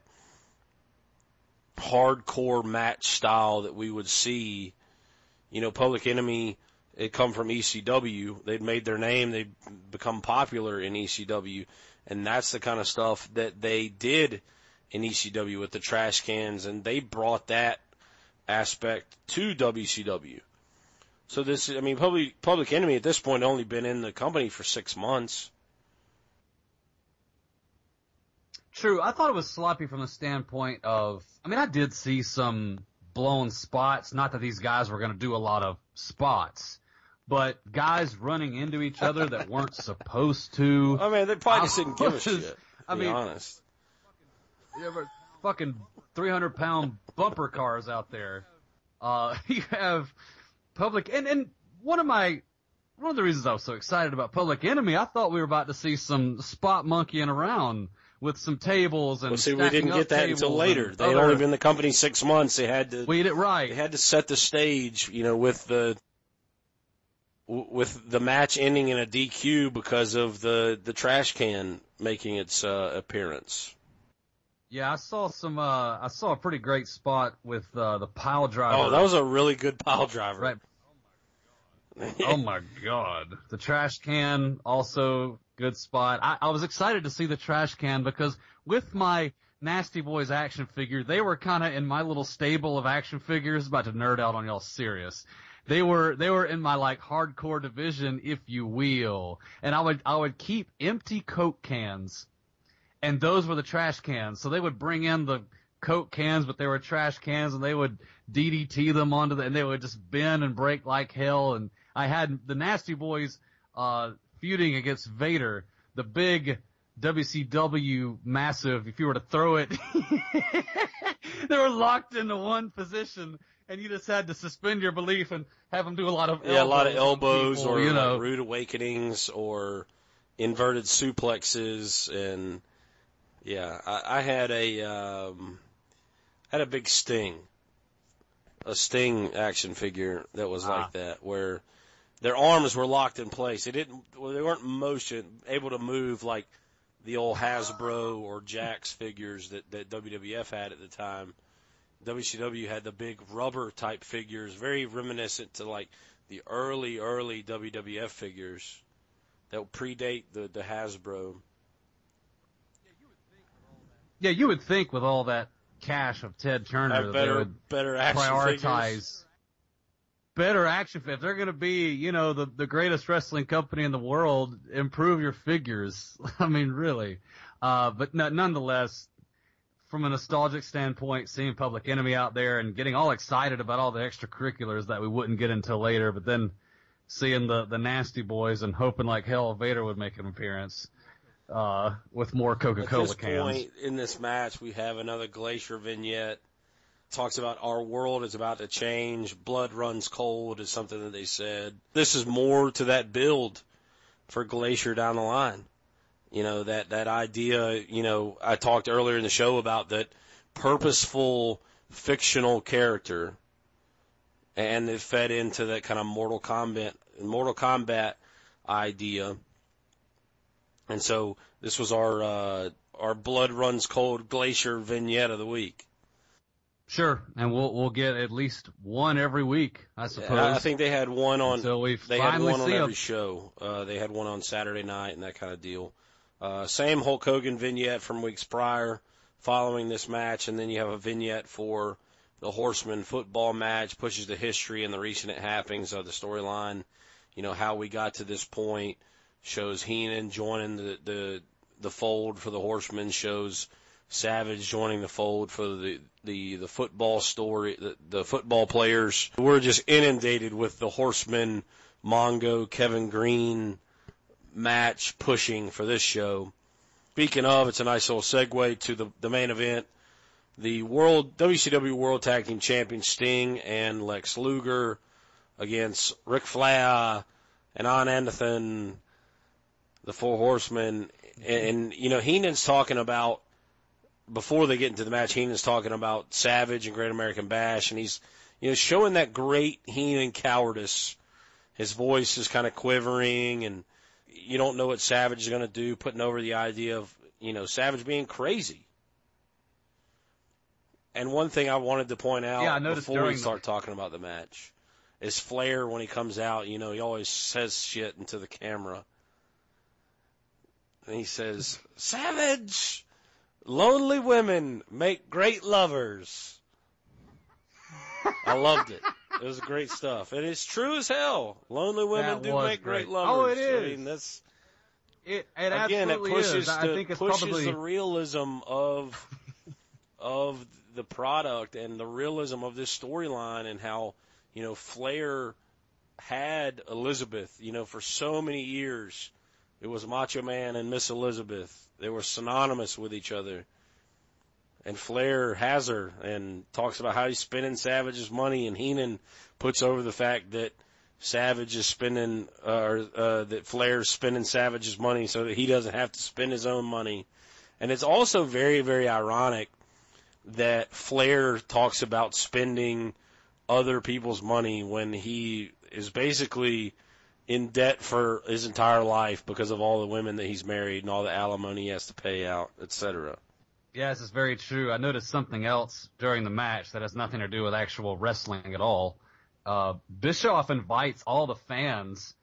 hardcore match style that we would see. You know, Public Enemy, it come from ECW. They'd made their name. They'd become popular in ECW, and that's the kind of stuff that they did in ECW with the trash cans, and they brought that aspect to WCW. So this, I mean, Public Enemy at this point only been in the company for 6 months. True. I thought it was sloppy from the standpoint of, I mean, I did see some blown spots. Not that these guys were going to do a lot of spots, but guys running into each other that weren't supposed to. I mean, they probably just didn't give a shit, to be honest. Yeah, but fucking 300-pound bumper cars out there. You have Public, and one of the reasons I was so excited about Public Enemy, I thought we were about to see some spot monkeying around with some tables and. Well, see, we didn't get that until later. They had only been in the company 6 months. They had to. We did it right. They had to set the stage, you know, with the match ending in a DQ because of the trash can making its appearance. Yeah, I saw a pretty great spot with the pile driver. Oh, that was a really good pile driver. Right. Oh my God. The trash can, also good spot. I was excited to see the trash can because with my Nasty Boys action figure, they were kind of in my little stable of action figures. About to nerd out on y'all serious. They were in my like hardcore division, if you will. And I would keep empty Coke cans, and those were the trash cans. So they would bring in the Coke cans, but they were trash cans, and they would DDT them and they would just bend and break like hell. And I had the Nasty Boys feuding against Vader, the big WCW massive. If you were to throw it, they were locked into one position, and you just had to suspend your belief and have them do a lot of elbows a lot of elbows people, or you know. like Rude Awakenings or inverted suplexes, and yeah, I had a big Sting, a Sting action figure that was like that, where their arms were locked in place. They weren't able to move like the old Hasbro or Jakks figures that WWF had at the time. WCW had the big rubber type figures, very reminiscent to like the early WWF figures that would predate the Hasbro. Yeah, you would think with all that cash of Ted Turner that they would better action prioritize figures. Better action. If they're going to be, the greatest wrestling company in the world, improve your figures. I mean, really. But nonetheless, from a nostalgic standpoint, seeing Public Enemy out there and getting all excited about all the extracurriculars that we wouldn't get until later, but then seeing the Nasty Boys and hoping like hell Vader would make an appearance with more Coca-Cola cans. At this point in this match, we have another Glacier vignette. Talks about our world is about to change. Blood runs cold is something that they said. This is more to that build for Glacier down the line. That idea, I talked earlier in the show about that purposeful fictional character, and it fed into that kind of Mortal Kombat idea. And so this was our Blood Runs Cold Glacier vignette of the week. Sure, and we'll get at least one every week, I suppose. I think they had one on. So they had one on every show. They had one on Saturday night and that kind of deal. Same Hulk Hogan vignette from weeks prior, following this match, and then you have a vignette for the Horseman football match. Pushes the history and the recent happenings of the storyline. How we got to this point. Shows Heenan joining the fold for the Horsemen. Shows Savage joining the fold for the football story, the football players. We're just inundated with the Horsemen, Mongo, Kevin Green match pushing for this show. Speaking of, it's a nice little segue to the main event. The WCW World Tag Team Champion Sting and Lex Luger against Ric Flair and Arn Anderson, the Four Horsemen. And Heenan's talking about, before they get into the match, Heenan's talking about Savage and Great American Bash, and he's showing that great Heenan cowardice. His voice is kind of quivering, and you don't know what Savage is going to do, putting over the idea of Savage being crazy. And one thing I wanted to point out before we start talking about the match is Flair, when he comes out, he always says shit into the camera. And he says, "Savage! Lonely women make great lovers." I loved it. It was great stuff. And it's true as hell. Lonely women do make great lovers. Oh, it is. I mean, that's... It again, absolutely it pushes is. I think it's pushes the realism of the product and the realism of this storyline, and how, Flair had Elizabeth, for so many years. It was Macho Man and Miss Elizabeth. They were synonymous with each other. And Flair has her and talks about how he's spending Savage's money, and Heenan puts over the fact that Savage is spending, that Flair's spending Savage's money so that he doesn't have to spend his own money. And it's also very, very ironic that Flair talks about spending other people's money when he is basically in debt for his entire life because of all the women that he's married and all the alimony he has to pay out, etc. Yes, it's very true. I noticed something else during the match that has nothing to do with actual wrestling at all. Bischoff invites all the fans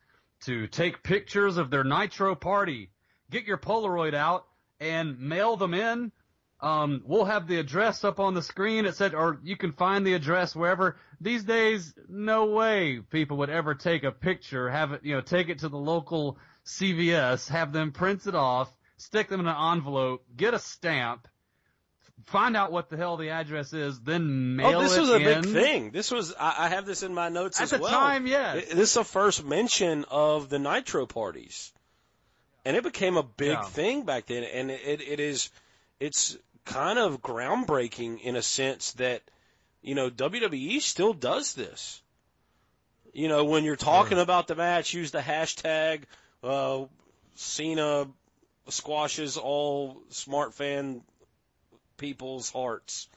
to take pictures of their Nitro party. Get your Polaroid out and mail them in. We'll have the address up on the screen. It said, or you can find the address wherever. These days, no way people would ever take a picture, have it, take it to the local CVS, have them print it off, stick them in an envelope, get a stamp, find out what the hell the address is, then mail it in. This was a big thing. This was, I have this in my notes as well. At the time, yes. This is the first mention of the Nitro parties. And it became a big thing back then. And it's kind of groundbreaking in a sense that, WWE still does this. When you're talking about the match, use the hashtag Cena squashes all smart fan people's hearts.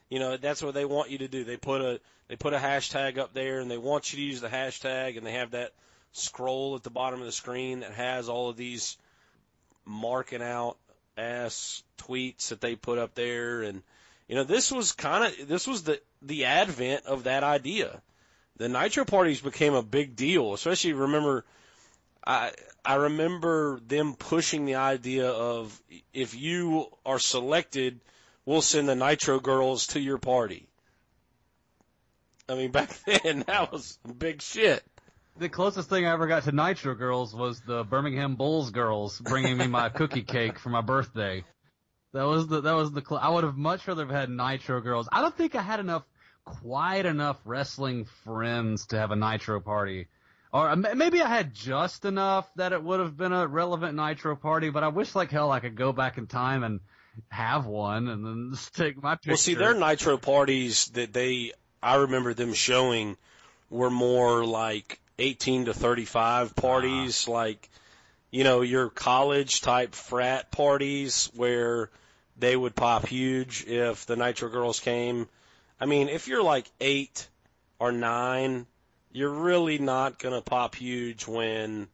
You know, that's what they want you to do. They put a hashtag up there, and they want you to use the hashtag, and they have that scroll at the bottom of the screen that has all of these marking out ass tweets that they put up there. And you know, this was the advent of that idea. The Nitro parties became a big deal, especially I remember them pushing the idea of, if you are selected, we'll send the Nitro girls to your party. I mean, back then, that was big shit. The closest thing I ever got to Nitro girls was the Birmingham Bulls girls bringing me my cookie cake for my birthday. I would have much rather have had Nitro girls. I don't think I had quite enough wrestling friends to have a Nitro party. Or maybe I had just enough that it would have been a relevant Nitro party, but I wish like hell I could go back in time and have one and then just take my picture. Well, see, their Nitro parties that I remember them showing were more like 18 to 35 parties, like, you know, your college type frat parties where they would pop huge if the Nitro girls came. I mean, if you're like 8 or 9, you're really not going to pop huge when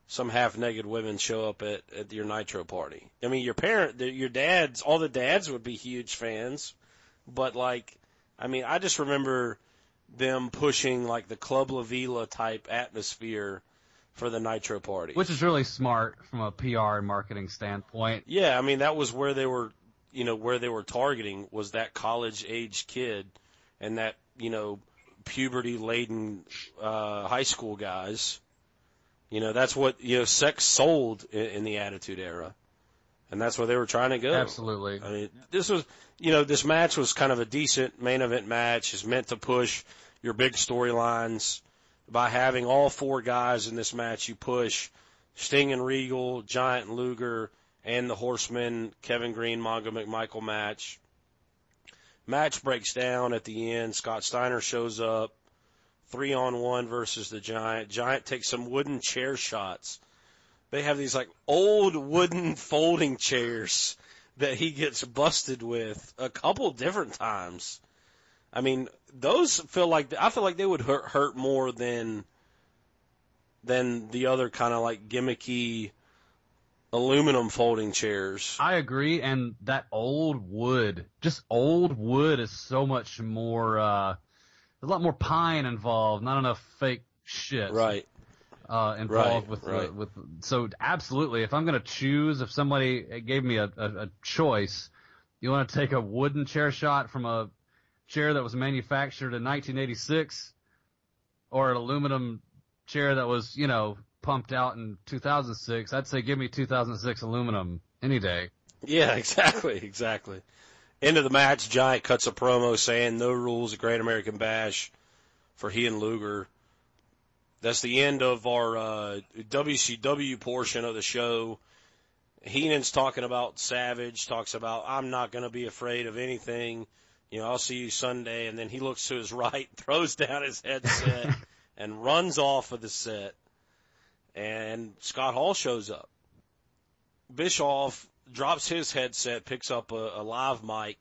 some half-naked women show up at your Nitro party. I mean, your dads, all the dads would be huge fans, but like, I mean, I just remember them pushing like the Club La Vila type atmosphere for the Nitro party. Which is really smart from a PR and marketing standpoint. Yeah, I mean, that was where they were, you know, where they were targeting was that college-age kid and that, you know, puberty-laden high school guys. You know, that's what, you know, sex sold in the Attitude Era. And that's where they were trying to go. Absolutely. I mean, this match was kind of a decent main event match. It's meant to push your big storylines. By having all 4 guys in this match, you push Sting and Regal, Giant and Luger, and the Horsemen, Kevin Green, Mongo McMichael match. Match breaks down at the end. Scott Steiner shows up. 3-on-1 versus the Giant. Giant takes some wooden chair shots. They have these like old wooden folding chairs that he gets busted with a couple different times. I mean, I feel like they would hurt more than the other kind of like gimmicky aluminum folding chairs. I agree, and that old wood is so much more, there's a lot more pine involved, not enough fake shit. Right. Involved with so absolutely, if I'm going to choose, if somebody gave me a choice, you want to take a wooden chair shot from a chair that was manufactured in 1986 or an aluminum chair that was, you know, pumped out in 2006, I'd say give me 2006 aluminum any day. Yeah, exactly. End of the match, Giant cuts a promo saying no rules at Great American Bash for he and Luger. That's the end of our WCW portion of the show. Heenan's talking about Savage, talks about, I'm not going to be afraid of anything. You know, I'll see you Sunday. And then he looks to his right, throws down his headset, and runs off of the set. And Scott Hall shows up. Bischoff drops his headset, picks up a live mic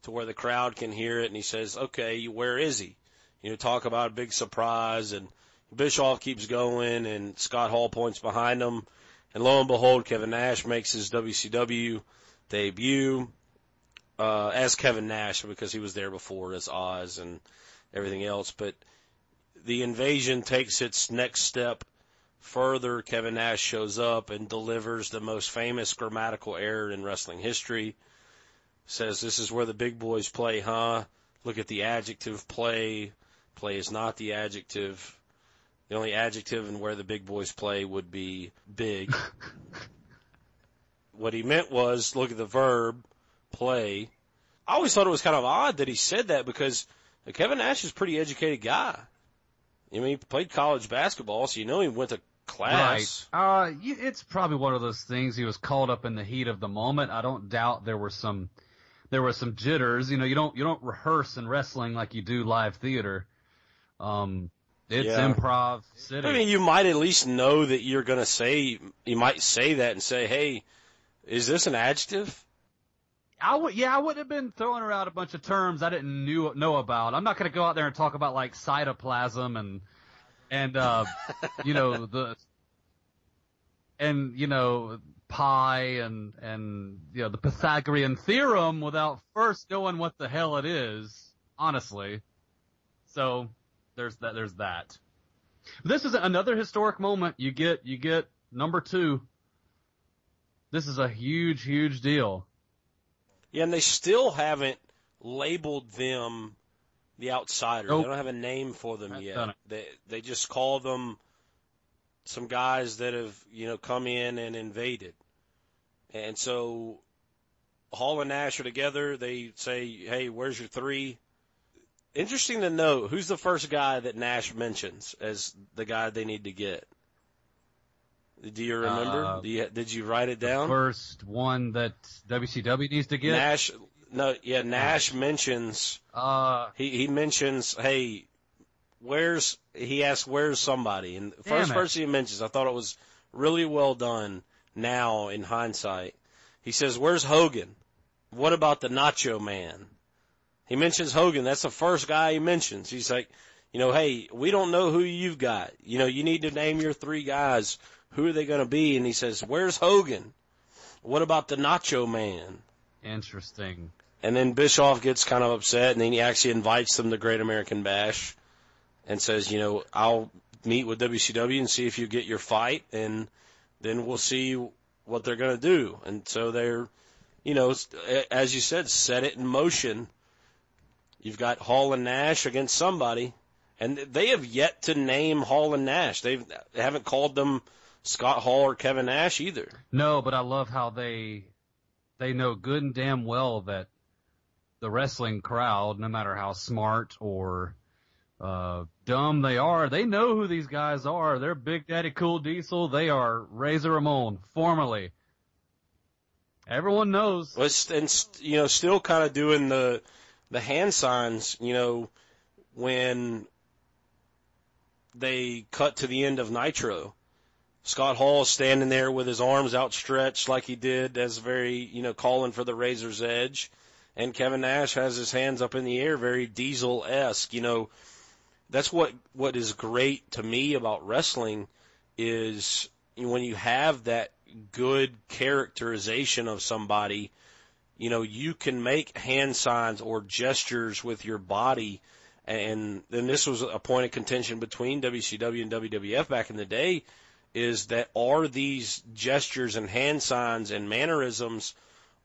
to where the crowd can hear it, and he says, okay, where is he? You know, talk about a big surprise, and Bischoff keeps going, and Scott Hall points behind him, and lo and behold, Kevin Nash makes his WCW debut as Kevin Nash because he was there before as Oz and everything else. But the invasion takes its next step further. Kevin Nash shows up and delivers the most famous grammatical error in wrestling history. Says, this is where the big boys play, huh? Look at the adjective play. Play is not the adjective. The only adjective in where the big boys play would be big. What he meant was, look at the verb, play. I always thought it was kind of odd that he said that because Kevin Nash is a pretty educated guy. I mean, he played college basketball, so you know he went to class. Right. It's probably one of those things. He was caught up in the heat of the moment. I don't doubt there were some jitters. You know, you don't rehearse in wrestling like you do live theater. It's improv city. I mean, you might at least know that you're going to say, you might say that and say, hey, is this an adjective? I wouldn't have been throwing around a bunch of terms I didn't know about. I'm not going to go out there and talk about like cytoplasm and you know, pi and you know, the Pythagorean theorem without first knowing what the hell it is, honestly. So there's that. This is another historic moment. You get number 2. This is a huge deal. Yeah, and they still haven't labeled them the Outsiders. Nope. They don't have a name for them yet. Done. They just call them some guys that have, you know, come in and invaded. And so Hall and Nash are together. They say, hey, where's your 3? Interesting to note, who's the first guy that Nash mentions as the guy they need to get? Do you remember? Did you write it down? The first one that WCW needs to get? Nash mentions, he mentions, hey, he asks, where's somebody? And the first person he mentions, I thought it was really well done now in hindsight. He says, where's Hogan? What about the Nacho Man? He mentions Hogan. That's the first guy he mentions. He's like, you know, hey, we don't know who you've got. You know, you need to name your 3 guys. Who are they going to be? And he says, where's Hogan? What about the Nacho Man? Interesting. And then Bischoff gets kind of upset, and then he actually invites them to Great American Bash and says, you know, I'll meet with WCW and see if you get your fight, and then we'll see what they're going to do. And so they're, you know, as you said, set it in motion. You've got Hall and Nash against somebody, and they have yet to name Hall and Nash. They haven't called them Scott Hall or Kevin Nash either. No, but I love how they know good and damn well that the wrestling crowd, no matter how smart or dumb they are, they know who these guys are. They're Big Daddy Cool Diesel. They are Razor Ramon, formerly. Everyone knows. And, you know, still kind of doing the hand signs, you know, when they cut to the end of Nitro. Scott Hall is standing there with his arms outstretched like he did as very, you know, calling for the Razor's Edge. And Kevin Nash has his hands up in the air, very Diesel-esque. You know, that's what is great to me about wrestling is when you have that good characterization of somebody, you know, you can make hand signs or gestures with your body. And then this was a point of contention between WCW and WWF back in the day, is that are these gestures and hand signs and mannerisms,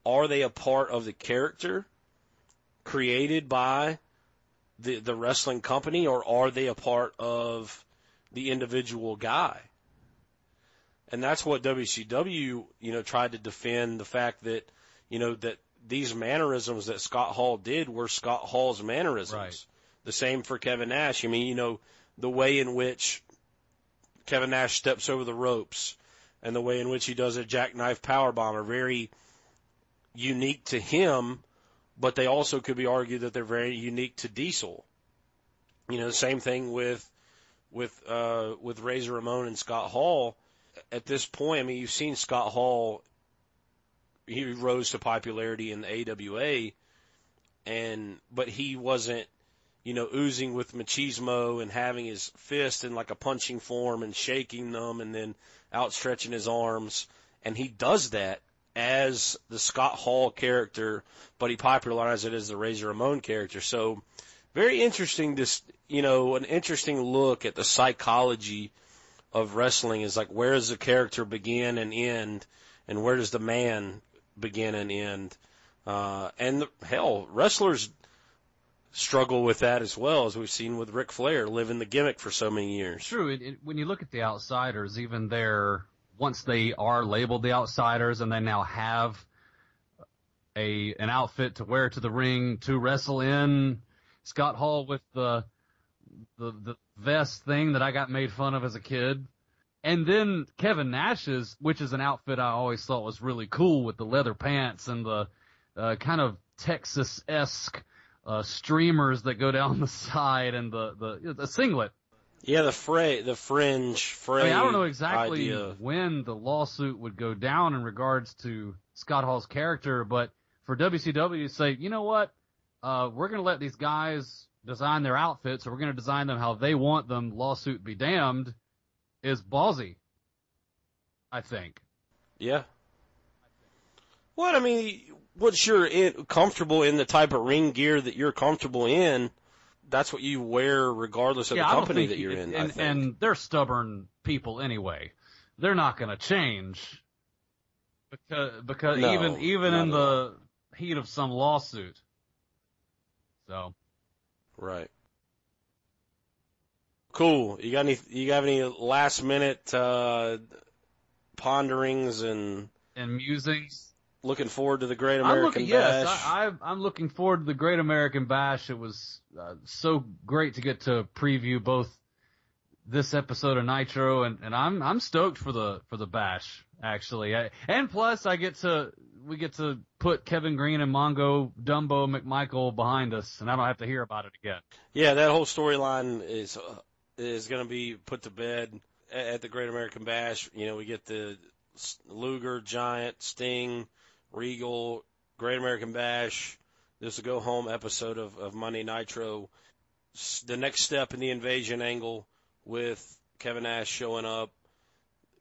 are they a part of the character created by the wrestling company, or are they a part of the individual guy? And that's what WCW, you know, tried to defend, the fact that, you know, that these mannerisms that Scott Hall did were Scott Hall's mannerisms. Right. The same for Kevin Nash. I mean, you know, the way in which Kevin Nash steps over the ropes and the way in which he does a jackknife powerbomb are very unique to him, but they also could be argued that they're very unique to Diesel. You know, the same thing with Razor Ramon and Scott Hall. At this point, I mean, you've seen Scott Hall. He rose to popularity in the AWA, but he wasn't, you know, oozing with machismo and having his fist in like a punching form and shaking them and then outstretching his arms. And he does that as the Scott Hall character, but he popularized it as the Razor Ramon character. So very interesting, an interesting look at the psychology of wrestling is like, where does the character begin and end, and where does the man begin and end? Wrestlers struggle with that as well, as we've seen with Ric Flair living the gimmick for so many years. True. When you look at the Outsiders, even once they are labeled the Outsiders and they now have an outfit to wear to the ring to wrestle in, Scott Hall with the vest thing that I got made fun of as a kid, and then Kevin Nash's, which is an outfit I always thought was really cool with the leather pants and the kind of Texas-esque streamers that go down the side and the singlet. Yeah, the fringe I mean, I don't know exactly idea. when the lawsuit would go down in regards to Scott Hall's character, but for WCW to say, you know what, we're going to let these guys design their outfits, or we're going to design them how they want them, lawsuit be damned, is ballsy, I think. Yeah. What, I mean, once you're comfortable in the type of ring gear that you're comfortable in, that's what you wear regardless of the company that you're in, I think. And they're stubborn people anyway. They're not going to change because No, even in the heat of some lawsuit. So. Right. Cool. You got any last minute ponderings and musings? Looking forward to the Great American Bash. Yes, I'm looking forward to the Great American Bash. It was so great to get to preview both this episode of Nitro, and I'm stoked for the Bash actually. And plus, we get to put Kevin Green and Mongo Dumbo McMichael behind us, and I don't have to hear about it again. Yeah, that whole storyline is going to be put to bed at the Great American Bash. You know, we get the Luger, Giant, Sting, Regal, Great American Bash. This is a go-home episode of Monday Nitro. The next step in the invasion angle with Kevin Nash showing up.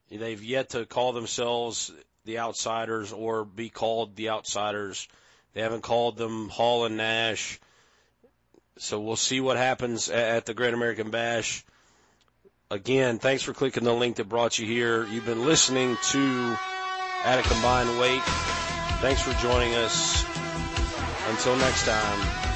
They've yet to call themselves the Outsiders or be called the Outsiders. They haven't called them Hall and Nash. So we'll see what happens at the Great American Bash. Again, thanks for clicking the link that brought you here. You've been listening to At a Combined Weight. Thanks for joining us. Until next time.